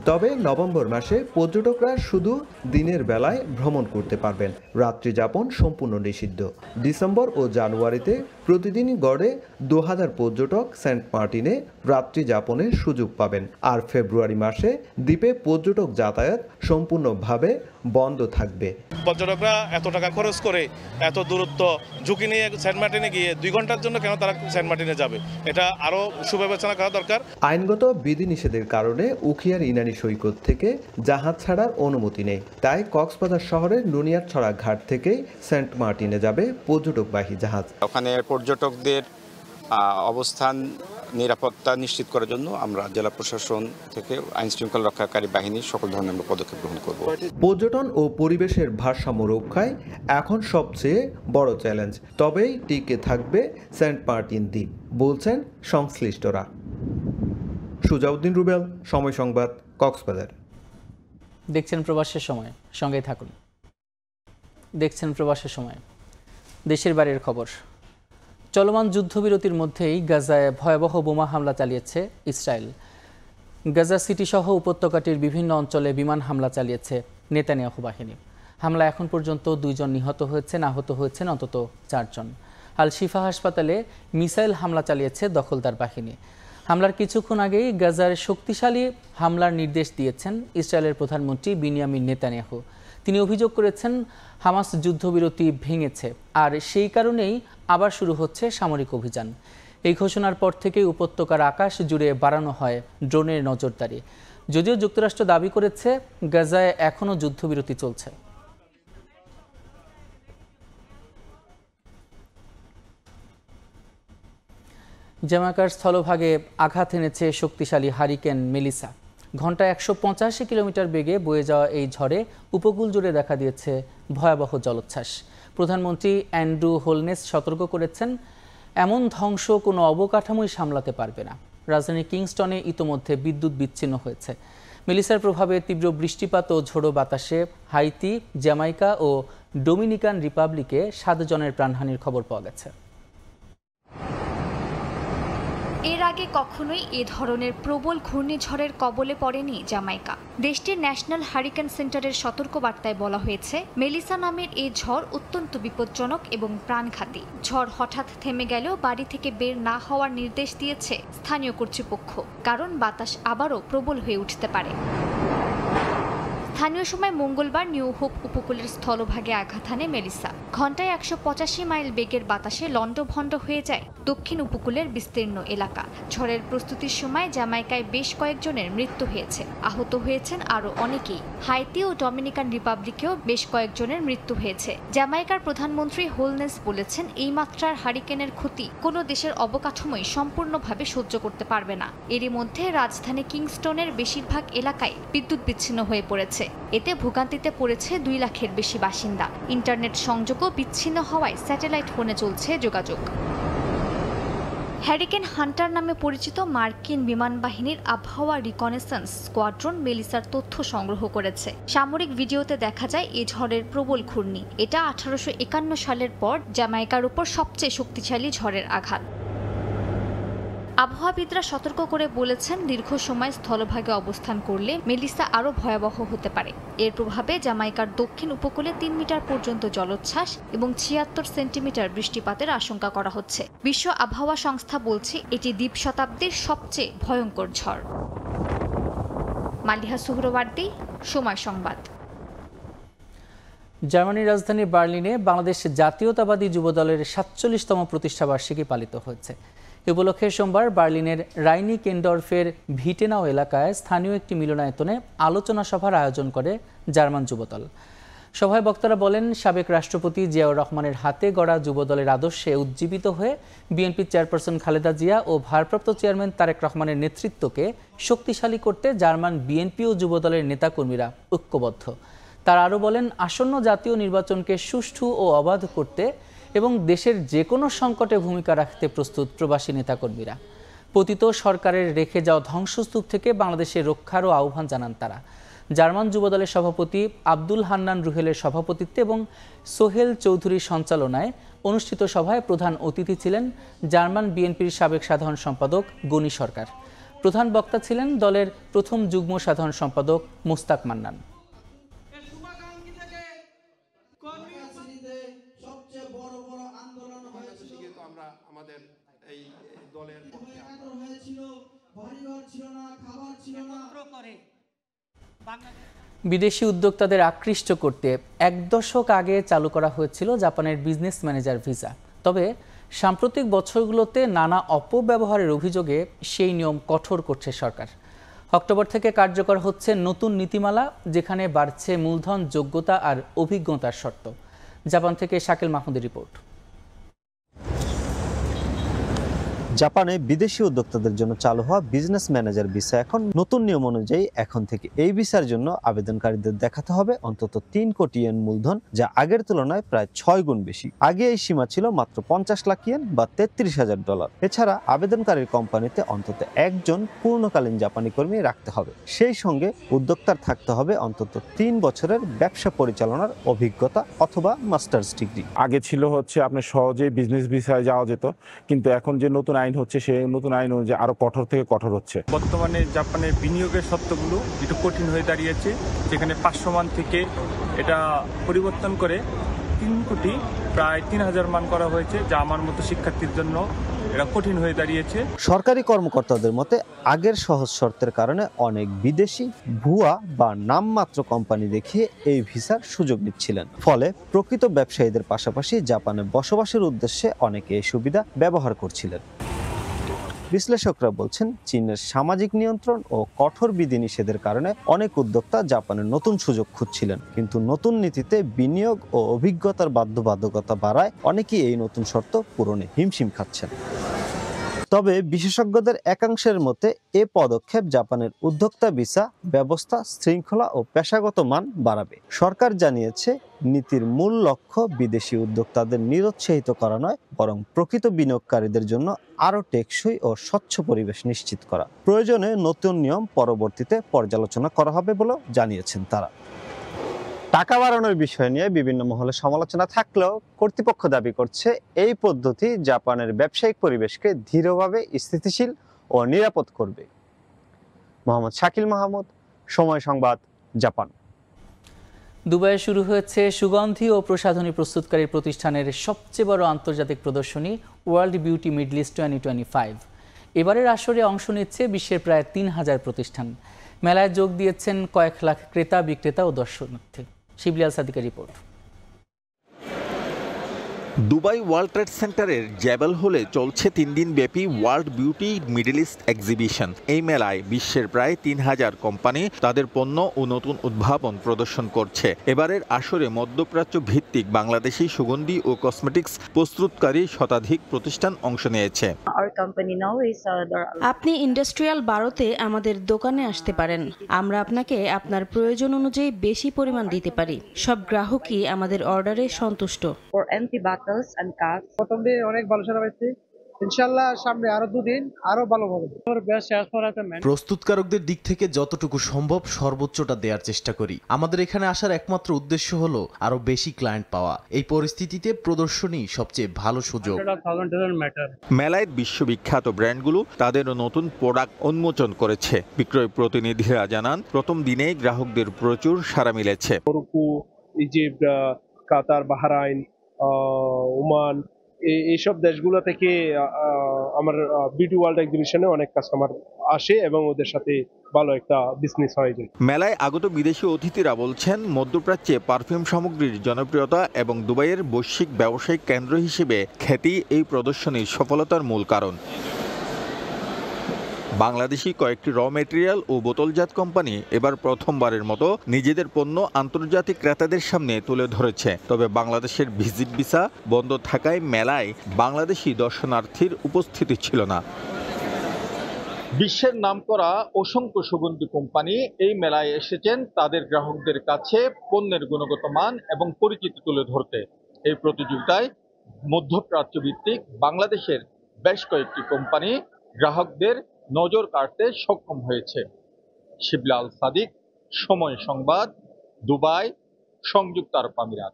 Speaker 28: তবে নভেম্বর মাসে পর্যটকরা শুধু দিনের বেলায় ভ্রমণ করতে পারবেন, রাত্রি যাপন সম্পূর্ণ নিষিদ্ধ। ডিসেম্বর ও জানুয়ারিতে প্রতিদিনই গড়ে 2000 পর্যটক সেন্ট মার্টিনে রাত্রি যাপনের সুযোগ পাবেন। আর ফেব্রুয়ারি মাসে দ্বীপে পর্যটক যাতায়াত সম্পূর্ণভাবে বন্ধ থাকবে।
Speaker 29: পর্যটকরা এত টাকা খরচ করে এত দূরত্ব ঝুঁকি নিয়ে সেন্ট মার্টিনে গিয়ে 2 ঘন্টার জন্য কেন তারা সেন্ট মার্টিনে যাবে? এটা আরও সুবিবেচনা করা দরকার।
Speaker 28: আইনগত বিধিনিষেধের কারণে উখিয়ার ইনানি সৈকত থেকে জাহাজ ছাড়ার অনুমতি নেই। তাই কক্সবাজার শহরের নুনিয়াছড়া ঘাট থেকেই সেন্ট মার্টিনে যাবে পর্যটকবাহী জাহাজ।
Speaker 30: ওখানে পর্যটকদের অবস্থান নিরাপত্তা নিশ্চিত করার জন্য আমরা জেলা প্রশাসন থেকে আইন শৃঙ্খলা রক্ষাকারী বাহিনীর সকল ধরনের পদক্ষেপ গ্রহণ করব।
Speaker 28: পর্যটন ও পরিবেশের ভারসাম্য রক্ষায় এখন সবচেয়ে বড় চ্যালেঞ্জ। তবেই টিকে থাকবে সেন্ট মার্টিন দ্বীপ, বলছেন সংশ্লিষ্টরা। সুজাউদ্দিন রুবেল, সময় সংবাদ, কক্সবাজার।
Speaker 1: দেখছেন প্রবাসের সময়, সঙ্গে থাকুন। দেখছেন প্রবাসের সময়। দেশের বাইরের খবর। চলমান যুদ্ধবিরতির মধ্যেই গাজায় ভয়াবহ বোমা হামলা চালিয়েছে ইসরায়েল। গাজা সিটি সহ উপত্যকাটির বিভিন্ন অঞ্চলে বিমান হামলা চালিয়েছে নেতানিয়াহু বাহিনী। হামলা এখন পর্যন্ত 2 জন নিহত হয়েছেন, আহত হয়েছেন অন্তত 4 জন। আল শিফা হাসপাতালে মিসাইল হামলা চালিয়েছে দখলদার বাহিনী। হামলার কিছুক্ষণ আগেই গাজার শক্তিশালী হামলার নির্দেশ দিয়েছেন ইসরায়েলের প্রধানমন্ত্রী বিনিয়ামিন নেতানিয়াহু। তিনি অভিযোগ করেছেন হামাস যুদ্ধবিরতি ভেঙেছে আর সেই কারণেই আবার শুরু হচ্ছে সামরিক অভিযান। এই ঘোষণার পর থেকেই উপত্যকার আকাশ জুড়ে বাড়ানো হয় ড্রোনের নজরদারি। যদিও যুক্তরাষ্ট্র দাবি করেছে গাজায় এখনও যুদ্ধবিরতি চলছে। জ্যামাইকার স্থলভাগে আঘাত এনেছে শক্তিশালী হারিকেন মেলিসা। ঘন্টায় 185 কিলোমিটার বেগে বয়ে যাওয়া এই ঝড়ে উপকূল জুড়ে দেখা দিয়েছে ভয়াবহ জলোচ্ছ্বাস। প্রধানমন্ত্রী অ্যান্ড্রু হোলনেস সতর্ক করেছেন, এমন ধ্বংস কোনো অবকাঠামোই সামলাতে পারবে না। রাজধানী কিংস্টনে ইতোমধ্যে বিদ্যুৎ বিচ্ছিন্ন হয়েছে। মেলিসার প্রভাবে তীব্র বৃষ্টিপাত ও ঝোড়ো বাতাসে হাইতি, জ্যামাইকা ও ডোমিনিকান রিপাবলিকে 7 জনের প্রাণহানির খবর পাওয়া গেছে।
Speaker 4: এর আগে কখনোই এ ধরনের প্রবল ঘূর্ণিঝড়ের কবলে পড়েনি জামাইকা। দেশটির ন্যাশনাল হারিকেন সেন্টারের সতর্কবার্তায় বলা হয়েছে, মেলিসা নামের এই ঝড় অত্যন্ত বিপজ্জনক এবং প্রাণঘাতী। ঝড় হঠাৎ থেমে গেলেও বাড়ি থেকে বের না হওয়ার নির্দেশ দিয়েছে স্থানীয় কর্তৃপক্ষ, কারণ বাতাস আবারও প্রবল হয়ে উঠতে পারে। স্থানীয় সময় মঙ্গলবার নিউ হোপ উপকূলের স্থলভাগে আঘাত হানে মেলিসা। ঘন্টায় 185 মাইল বেগের বাতাসে লণ্ডভণ্ড হয়ে যায় দক্ষিণ উপকূলের বিস্তীর্ণ এলাকা। ঝড়ের প্রস্তুতির সময় জামাইকায় বেশ কয়েকজনের মৃত্যু হয়েছে, আহত হয়েছেন আরও অনেকেই। হাইতি ও ডমিনিকান রিপাবলিকেও বেশ কয়েকজনের মৃত্যু হয়েছে। জামাইকার প্রধানমন্ত্রী হোলনেস বলেছেন, এই মাত্রার হারিকেনের ক্ষতি কোনো দেশের অবকাঠামোই সম্পূর্ণভাবে সহ্য করতে পারবে না। এরই মধ্যে রাজধানী কিংস্টনের বেশিরভাগ এলাকায় বিদ্যুৎ বিচ্ছিন্ন হয়ে পড়েছে। এতে ভোগান্তিতে পড়েছে 2 লাখের বেশি বাসিন্দা। ইন্টারনেট সংযোগও বিচ্ছিন্ন হওয়ায় স্যাটেলাইট ফোনে চলছে যোগাযোগ। হ্যারিকেন হান্টার নামে পরিচিত মার্কিন বিমান বাহিনীর আবহাওয়া রিকনেসেন্স স্কোয়াড্রন মেলিসার তথ্য সংগ্রহ করেছে। সামরিক ভিডিওতে দেখা যায় এই ঝড়ের প্রবল ঘূর্ণি। এটা 1851 সালের পর জ্যামাইকার উপর সবচেয়ে শক্তিশালী ঝড়ের আঘাত। আবহাওয়াবিদরা সতর্ক করে বলেছেন, দীর্ঘ সময় স্থলভাগে অবস্থান করলে মেলিসা আরও ভয়াবহ হতে পারে। এর প্রভাবে জামাইকার দক্ষিণ উপকূলে 3 মিটার পর্যন্ত জলোচ্ছ্বাস এবং 76 সেন্টিমিটার বৃষ্টিপাতের আশঙ্কা করা হচ্ছে। বিশ্ব আবহাওয়া সংস্থা বলছে এটি দ্বীপ শতাব্দীর সবচেয়ে ভয়ঙ্কর ঝড়। মালিহা সুহরওয়ার্দী, সময় সংবাদ।
Speaker 1: জার্মানির রাজধানী বার্লিনে বাংলাদেশ জাতীয়তাবাদী যুবদলের 47তম প্রতিষ্ঠাবার্ষিকী পালিত হয়েছে। এ উপলক্ষে সোমবার বার্লিনের রাইনি কেন্ডর্ফের ভিটেনাও এলাকায় স্থানীয় একটি মিলনায়তনে আলোচনা সভার আয়োজন করে জার্মান যুবদল। সভায় বক্তারা বলেন, সাবেক রাষ্ট্রপতি জিয়াউর রহমানের হাতে গড়া যুবদলের আদর্শে উজ্জীবিত হয়ে বিএনপির চেয়ারপারসন খালেদা জিয়া ও ভারপ্রাপ্ত চেয়ারম্যান তারেক রহমানের নেতৃত্বকে শক্তিশালী করতে জার্মান বিএনপি ও যুবদলের নেতাকর্মীরা ঐক্যবদ্ধ। তারা আরও বলেন, আসন্ন জাতীয় নির্বাচনকে সুষ্ঠু ও অবাধ করতে এবং দেশের যে কোনো সংকটে ভূমিকা রাখতে প্রস্তুত প্রবাসী নেতাকর্মীরা। পতিত সরকারের রেখে যাওয়া ধ্বংসস্তূপ থেকে বাংলাদেশের রক্ষারও আহ্বান জানান তারা। জার্মান যুবদলের সভাপতি আব্দুল হান্নান রুহেলের সভাপতিত্বে এবং সোহেল চৌধুরীর সঞ্চালনায় অনুষ্ঠিত সভায় প্রধান অতিথি ছিলেন জার্মান বিএনপির সাবেক সাধারণ সম্পাদক গনি সরকার। প্রধান বক্তা ছিলেন দলের প্রথম যুগ্ম সাধারণ সম্পাদক মোস্তাক মান্নান। বিদেশি উদ্যোক্তাদের আকৃষ্ট করতে 1 দশক আগে চালু করা হয়েছিল জাপানের বিজনেস ম্যানেজার ভিসা। তবে সাম্প্রতিক বছরগুলোতে নানা অপব্যবহারের অভিযোগে সেই নিয়ম কঠোর করছে সরকার। অক্টোবর থেকে কার্যকর হচ্ছে নতুন নীতিমালা, যেখানে বাড়ছে মূলধন, যোগ্যতা আর অভিজ্ঞতার শর্ত। জাপান থেকে শাকিল মাহমুদের রিপোর্ট।
Speaker 8: জাপানে বিদেশি উদ্যোক্তাদের জন্য চালু হওয়া বিজনেস ম্যানেজার ভিসা এখন নতুন নিয়ম অনুযায়ী এখন থেকে এই ভিসার জন্য আবেদনকারীদের দেখাতে হবে অন্তত 3 কোটি ইয়েন মূলধন, যা আগের তুলনায় প্রায় 6 গুণ বেশি। আগে এই সীমা ছিল মাত্র 50 লাখ ইয়েন বা $33,000। এছাড়া আবেদনকারীর কোম্পানিতে অন্তত একজন পূর্ণকালীন জাপানি কর্মী রাখতে হবে। সেই সঙ্গে উদ্যোক্তার থাকতে হবে অন্তত 3 বছরের ব্যবসা পরিচালনার অভিজ্ঞতা অথবা মাস্টার্স ডিগ্রি।
Speaker 14: আগে ছিল হচ্ছে আপনি সহজেই বিজনেস ভিসায় যাওয়া যেত, কিন্তু এখন যে নতুন আইন হচ্ছে সেই নতুন আইন অনুযায়ী আরো কঠোর থেকে কঠোর হচ্ছে।
Speaker 17: বর্তমানে জাপানের বিনিয়োগের শর্তগুলো একটু কঠিন হয়ে দাঁড়িয়েছে, যেখানে 500 মান থেকে এটা পরিবর্তন করে 3 কোটি প্রায় 3000 মান করা হয়েছে, যা আমার মতো শিক্ষার্থীর জন্য এটা কঠিন হয়ে দাঁড়িয়েছে।
Speaker 8: সরকারি কর্মকর্তাদের মতে আগের সহজ শর্তের কারণে অনেক বিদেশি ভুয়া বা নামমাত্র কোম্পানি দেখিয়ে এই ভিসার সুযোগ নিচ্ছিলেন। ফলে প্রকৃত ব্যবসায়ীদের পাশাপাশি জাপানে বসবাসের উদ্দেশ্যে অনেকে এই সুবিধা ব্যবহার করছিলেন। বিশ্লেষকরা বলছেন, চীনের সামাজিক নিয়ন্ত্রণ ও কঠোর বিধিনিষেধের কারণে অনেক উদ্যোক্তা জাপানের নতুন সুযোগ খুঁজছিলেন, কিন্তু নতুন নীতিতে বিনিয়োগ ও অভিজ্ঞতার বাধ্যবাধকতা বাড়ায় অনেকেই এই নতুন শর্ত পূরণে হিমশিম খাচ্ছেন। তবে বিশেষজ্ঞদের একাংশের মতে এ পদক্ষেপ জাপানের উদ্যোক্তা ভিসা ব্যবস্থা, শৃঙ্খলা ও পেশাগত মান বাড়াবে। সরকার জানিয়েছে, নীতির মূল লক্ষ্য বিদেশি উদ্যোক্তাদের নিরুৎসাহিত করা নয়, বরং প্রকৃত বিনিয়োগকারীদের জন্য আরও টেকসই ও স্বচ্ছ পরিবেশ নিশ্চিত করা। প্রয়োজনে নতুন নিয়ম পরবর্তীতে পর্যালোচনা করা হবে বলেও জানিয়েছেন তারা। টাকা বাড়ানোর বিষয় নিয়ে বিভিন্ন মহলে সমালোচনা থাকলেও কর্তৃপক্ষ দাবি করছে এই পদ্ধতি জাপানের ব্যবসায়িক পরিবেশকে দৃঢ়ভাবে স্থিতিশীল ও নিরাপদ করবে। মোহাম্মদ শাকিল মাহমুদ, সময় সংবাদ, জাপান।
Speaker 1: দুবাইয়ে শুরু হয়েছে সুগন্ধি ও প্রসাধনী প্রস্তুতকারী প্রতিষ্ঠানের সবচেয়ে বড় আন্তর্জাতিক প্রদর্শনী ওয়ার্ল্ড বিউটি মিডল ইস্ট 2025। এবারের আসরে অংশ নিচ্ছে বিশ্বের প্রায় 3000 প্রতিষ্ঠান। মেলায় যোগ দিয়েছেন কয়েক লাখ ক্রেতা, বিক্রেতা ও দর্শনার্থী। শিবলি আল সাদিকের রিপোর্ট।
Speaker 2: দুবাই ওয়ার্ল্ড ট্রেড সেন্টারের জ্যাবেল হলে চলছে 3 দিন ব্যাপী world beauty middle east exhibition. এই মেলায় বিশ্বের প্রায় 3000 কোম্পানি তাদের পণ্য ও নতুন উদ্ভাবন প্রদর্শন করছে। এবারের আসরে মধ্যপ্রাচ্য ভিত্তিক বাংলাদেশি সুগন্ধি ও কসমেটিক্স প্রস্তুতকারী শতাধিক প্রতিষ্ঠান অংশ নিয়েছে।
Speaker 3: আপনি ইন্ডাস্ট্রিয়াল 12-তে আমাদের দোকানে আসতে পারেন। আমরা আপনাকে আপনার প্রয়োজন অনুযায়ী বেশি পরিমাণ দিতে পারি। সব গ্রাহকই আমাদের অর্ডারে সন্তুষ্ট।
Speaker 18: প্রথম দিন অনেক ভালো সাড়া পাইছি, ইনশাআল্লাহ সামনে আরো 2 দিন আরো ভালো হবে।
Speaker 19: প্রস্তুতকারকদের দিক থেকে যতটুকু সম্ভব সর্বোচ্চটা দেওয়ার চেষ্টা করি। আমাদের এখানে আসার একমাত্র উদ্দেশ্য হলো আরো বেশি ক্লায়েন্ট পাওয়া। এই পরিস্থিতিতে প্রদর্শনী সবচেয়ে ভালো সুযোগ।
Speaker 2: মেলায় বিশ্ববিখ্যাত ব্র্যান্ডগুলো তাদের নতুন প্রোডাক্ট উন্মোচন করেছে। বিক্রয় প্রতিনিধিরা জানান, প্রথম দিনেই গ্রাহকদের প্রচুর সাড়া মিলেছে।
Speaker 18: মরক্কো, ইজিপ্ট, কাতার, বাহরাইন, ওমান, এইসব দেশগুলো থেকে আমার বিউটি ওয়ার্ল্ড এক্সিবিশনে অনেক কাস্টমার আসে এবং ওদের সাথে ভালো একটা বিজনেস হয়ে যায়।
Speaker 2: মেলায় আগত বিদেশি অতিথিরা বলছেন, মধ্যপ্রাচ্যে পারফিউম সামগ্রীর জনপ্রিয়তা এবং দুবাইয়ের বৈশ্বিক ব্যবসায়িক কেন্দ্র হিসেবে খ্যাতি এই প্রদর্শনীর সফলতার মূল কারণ। বাংলাদেশি কয়েকটি র মেটেরিয়াল ও বোতলজাত কোম্পানি এবার প্রথমবারের মতো নিজেদের পণ্য আন্তর্জাতিক ক্রেতাদের সামনে তুলে ধরেছে। তবে বাংলাদেশের ভিজিট ভিসা বন্ধ থাকায় মেলায় বাংলাদেশি দর্শনার্থীর উপস্থিতি ছিল না। বিশ্বের নামকরা অসংখ্য সুগন্ধি কোম্পানি এই মেলায় এসেছেন তাদের গ্রাহকদের কাছে পণ্যের গুণগত মান এবং পরিচিতি তুলে ধরতে। এই প্রতিযোগিতায় মধ্যপ্রাচ্য ভিত্তিক বাংলাদেশের বেশ কয়েকটি কোম্পানি গ্রাহকদের নজর কাড়তে সক্ষম হয়েছে। শিবলি আল সাদিক, সময় সংবাদ, দুবাই, সংযুক্ত আরব আমিরাত।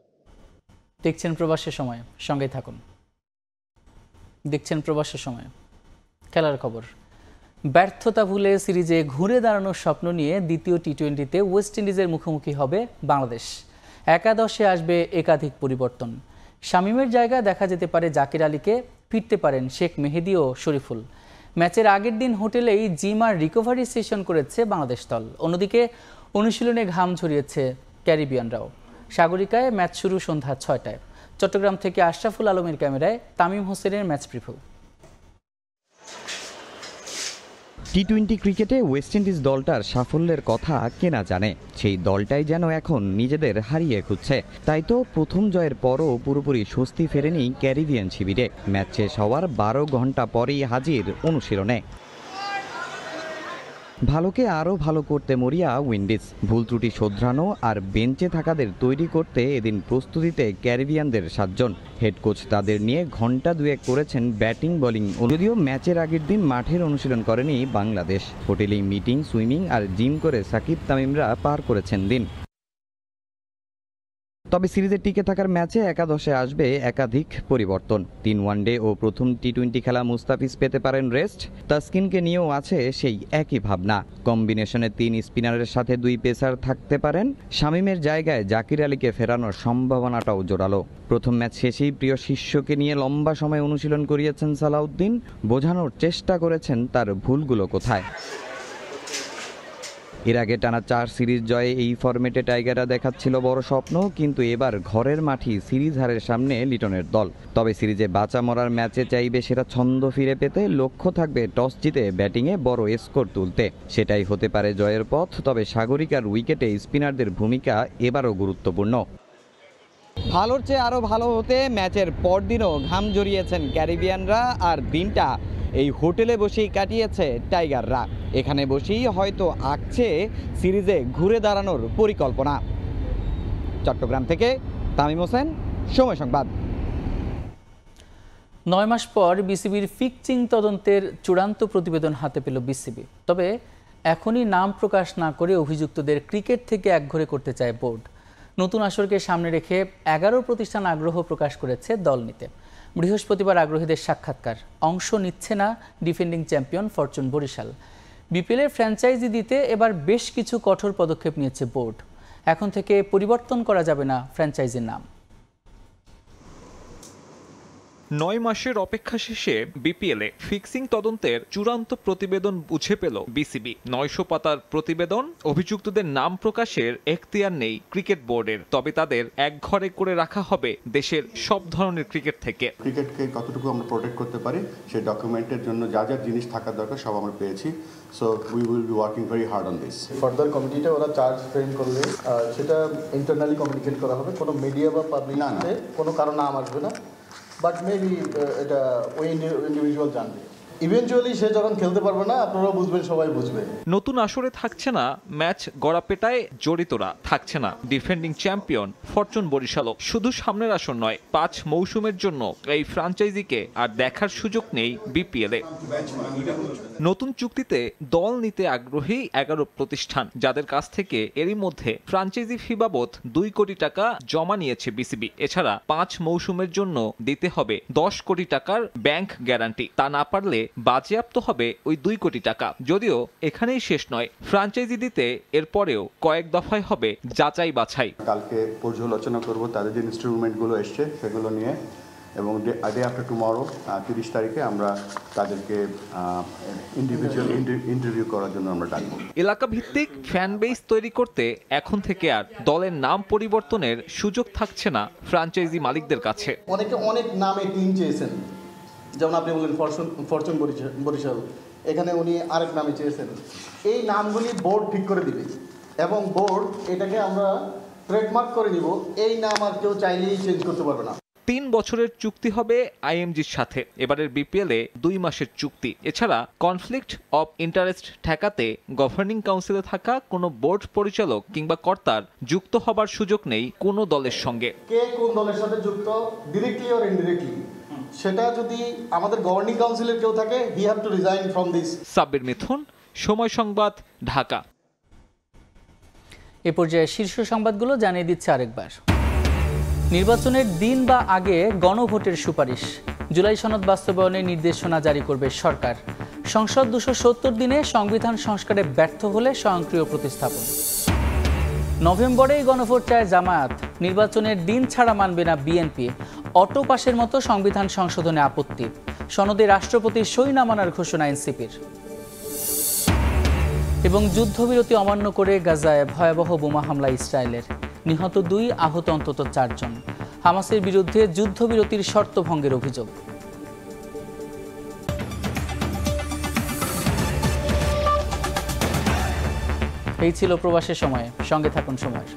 Speaker 1: দেখছেন প্রবাসের সময়, সঙ্গে থাকুন। দেখছেন প্রবাসের সময়। খেলার খবর। ব্যর্থতা ভুলে সিরিজে ঘুরে দাঁড়ানোর স্বপ্ন নিয়ে দ্বিতীয় টি-20তে ওয়েস্ট ইন্ডিজের মুখোমুখি হবে বাংলাদেশ। একাদশে আসবে একাধিক পরিবর্তন। শামীমের জায়গায় দেখা যেতে পারে জাকির আলীকে, ফিরতে পারেন শেখ মেহেদী ও শরীফুল। ম্যাচের আগের দিন হোটেলেই জিম আর রিকভারি সেশন করেছে বাংলাদেশ দল। অন্যদিকে অনুশীলনে ঘাম ঝরিয়েছে ক্যারিবিয়ানরাও। সাগরিকায় ম্যাচ শুরু সন্ধ্যা 6টায়। চট্টগ্রাম থেকে আশরাফুল আলমের ক্যামেরায় তামিম হোসেনের ম্যাচ প্রিভিউ।
Speaker 20: টি-20 ক্রিকেটে ওয়েস্ট ইন্ডিজ দলটার সাফল্যের কথা কে না জানে। সেই দলটাই যেন এখন নিজেদের হারিয়ে খুঁজছে। তাই তো প্রথম জয়ের পরও পুরোপুরি স্বস্তি ফেরেনি ক্যারিবিয়ান শিবিরে। ম্যাচ শেষ হওয়ার 12 ঘন্টা পরেই হাজির অনুশীলনে। ভালোকে আরও ভালো করতে মরিয়া উইন্ডিজ। ভুল ত্রুটি শোধরানো আর বেঞ্চে থাকাদের তৈরি করতে এদিন প্রস্তুতিতে ক্যারিবিয়ানদের 7 জন। হেড কোচ তাদের নিয়ে ঘন্টা 2 করেছেন ব্যাটিং বোলিং। যদিও ম্যাচের আগের দিন মাঠের অনুশীলন করেনি বাংলাদেশ। হোটেলেই মিটিং, সুইমিং আর জিম করে সাকিব তামিমরা পার করেছেন দিন। তবে সিরিজে টিকে থাকার ম্যাচে একাদশে আসবে একাধিক পরিবর্তন। 3 ওয়ানডে ও প্রথম টি-20 খেলা মুস্তাফিজ পেতে পারেন রেস্ট। তাসকিনকে নিয়েও আছে সেই একই ভাবনা। কম্বিনেশনে 3 স্পিনারের সাথে 2 পেসার থাকতে পারেন। শামীমের জায়গায় জাকির আলীকে ফেরানোর সম্ভাবনাটাও জোরালো। প্রথম ম্যাচ শেষেই প্রিয় শিষ্যকে নিয়ে লম্বা সময় অনুশীলন করিয়েছেন সালাউদ্দিন। বোঝানোর চেষ্টা করেছেন তার ভুলগুলো কোথায়। এর আগে টানা 4 সিরিজ জয়ে এই ফরম্যাটে টাইগাররা দেখাচ্ছিল বড় স্বপ্ন, কিন্তু এবার ঘরের মাঠে সিরিজ হারের সামনে লিটনের দল। তবে সিরিজে বাঁচা মরার ম্যাচে চাইবে সেরা ছন্দ ফিরে পেতে। লক্ষ্য থাকবে টস জিতে ব্যাটিংয়ে বড় স্কোর তুলতে। সেটাই হতে পারে জয়ের পথ। তবে সাগরিকার উইকেটে স্পিনারদের ভূমিকা এবারও গুরুত্বপূর্ণ। ভালোর চেয়ে আরও ভালো হতে ম্যাচের পরদিনও ঘাম জড়িয়েছেন ক্যারিবিয়ানরা, আর দিনটা এই হোটেলে বসেই কাটিয়েছে টাইগাররা। এখানে বসেই হয়তো আঁকছে সিরিজে ঘুরে দাঁড়ানোর পরিকল্পনা। চট্টগ্রাম থেকে তামিম হোসেন, সময় সংবাদ।
Speaker 1: 9 মাস পর বিসিবির ফিক্সিং তদন্তের চূড়ান্ত প্রতিবেদন হাতে পেল বিসিবি। তবে এখনই নাম প্রকাশ না করে অভিযুক্তদের ক্রিকেট থেকে একঘরে করতে চায় বোর্ড। নতুন আসরকে সামনে রেখে 11 প্রতিষ্ঠান আগ্রহ প্রকাশ করেছে দল নিতে। বৃহস্পতিবার আগ্রহীদের সাক্ষাৎকার। অংশ নিচ্ছে না ডিফেন্ডিং চ্যাম্পিয়ন ফরচুন বরিশাল। বিপিএলের ফ্র্যাঞ্চাইজি দিতে এবার বেশ কিছু কঠোর পদক্ষেপ নিয়েছে বোর্ড। এখন থেকে পরিবর্তন করা যাবে না ফ্র্যাঞ্চাইজির নাম।
Speaker 5: 9 মাসের অপেক্ষা শেষে বিপিএলে ফিক্সিং তদন্তের চূড়ান্ত প্রতিবেদন বুঝে পেল বিসিবি। 900 পাতার প্রতিবেদন। অভিযুক্তদের নাম প্রকাশের এখতিয়ার নেই ক্রিকেট বোর্ডের, তবে তাদের একঘরে করে রাখা হবে দেশের সব ধরনের ক্রিকেট থেকে।
Speaker 6: ক্রিকেটকে কতটুকু আমরা প্রোটেক্ট করতে পারি সেই ডকুমেন্টের জন্য যা যা জিনিস থাকার দরকার সব আমরা পেয়েছি। So we will be working very hard on this.
Speaker 7: Further কমিটিটা ওরা চার্জ ফ্রেম করলে সেটা ইন্টারনালি কমিউনিকেট করা হবে। কোনো মিডিয়া বা পাবলিক কোনো কারণ নাম আসবে না, বাট মেবি এটা ওই ইন্ডিভিজুয়াল জানবে। ইভেনচুয়ালি সে যখন খেলতে পারবে না, আপনারাও বুঝবেন, সবাই বুঝবে।
Speaker 5: নতুন আসরে থাকছে না ম্যাচ গড়াপেটায় জড়িতরা, থাকছে না ডিফেন্ডিং চ্যাম্পিয়ন ফরচুন বরিশালও। শুধু সামনের আসর নয়, 5 মৌসুমের জন্য এই ফ্র্যাঞ্চাইজিকে আর দেখার সুযোগ নেই বিপিএলে। নতুন চুক্তিতে দল নিতে আগ্রহী 11 প্রতিষ্ঠান, যাদের কাছ থেকে এরই মধ্যে ফ্র্যাঞ্চাইজি ফি বাবদ 2 কোটি টাকা জমা নিয়েছে বিসিবি। এছাড়া 5 মৌসুমের জন্য দিতে হবে 10 কোটি টাকার ব্যাংক গ্যারান্টি। তা না পারলে বাজেয়াপ্ত হবে ওই 2 কোটি টাকা। যদিও এখানেই শেষ নয়, ফ্র্যাঞ্চাইজি দিতে এরপরেও কয়েক দফায় হবে যাচাই বাছাই।
Speaker 6: কালকে পর্যালোচনা করব তাদের যে ইনস্ট্রুমেন্টগুলো এসছে সেগুলো নিয়ে, এবং ডে আফটার টুমরো 30 তারিখে আমরা তাদেরকে ইন্ডিভিজুয়াল ইন্টারভিউ করার জন্য আমরা ডাকবো।
Speaker 5: এলাকা ভিত্তিক ফ্যান বেস তৈরি করতে এখন থেকে আর দলের নাম পরিবর্তনের সুযোগ থাকছে না ফ্র্যাঞ্চাইজি মালিকদের কাছে।
Speaker 7: অনেকে অনেক নামে টিম চেয়েছেন, যেমন আপনি বললেন ফরচুন বরিশাল, এখানে উনি আরেক নামে চেয়েছেন। এই নামগুলি বোর্ড ঠিক করে দিবে এবং বোর্ড এটাকে আমরা ট্রেডমার্ক করে নিব। এই নাম আর কেউ চাইলেই চেঞ্জ করতে পারবে না।
Speaker 5: 3 বছরের চুক্তি হবে আইএমজির সাথে। এবারের বিপিএলে 2 মাসের চুক্তি। এছাড়া কনফ্লিক্ট অফ ইন্টারেস্ট ঠেকাতে গভর্নিং কাউন্সিলে থাকা কোনো বোর্ড পরিচালক কিংবা কর্তার যুক্ত হবার সুযোগ নেই কোনো দলের সঙ্গে।
Speaker 7: কে কোন দলের সাথে যুক্ত, ডিরেক্টলি অর ইনডিরেক্টলি, সেটা যদি আমাদের গভর্নিং কাউন্সিলের কেউ থাকে, he have to resign from this.
Speaker 5: Sabbir Mithun, Somoy Songbad, Dhaka.
Speaker 1: এ পর্যায়ে শীর্ষ সংবাদগুলো জানিয়ে দিচ্ছে আরেকবার। নির্বাচনের দিন বা আগে গণভোটের সুপারিশ। জুলাই সনদ বাস্তবায়নের নির্দেশনা জারি করবে সরকার। সংসদ 270 দিনে সংবিধান সংস্কারে ব্যর্থ হলে স্বয়ংক্রিয় প্রতিস্থাপন। নভেম্বরেই গণভোট চায় জামায়াত। নির্বাচনের দিন ছাড়া মানবে না বিএনপি। অটো পাসের মতো সংবিধান সংশোধনে আপত্তি। সনদে রাষ্ট্রপতির সই না মানার ঘোষণা এনসিপির। এবং যুদ্ধবিরতি অমান্য করে গাজায় ভয়াবহ বোমা হামলা ইসরায়েলের। নিহত 2, আহত অন্তত 4 জন। হামাসের বিরুদ্ধে যুদ্ধবিরতির শর্ত ভঙ্গের অভিযোগ। এই ছিল প্রবাসের সময়। সঙ্গে থাকুন সময়।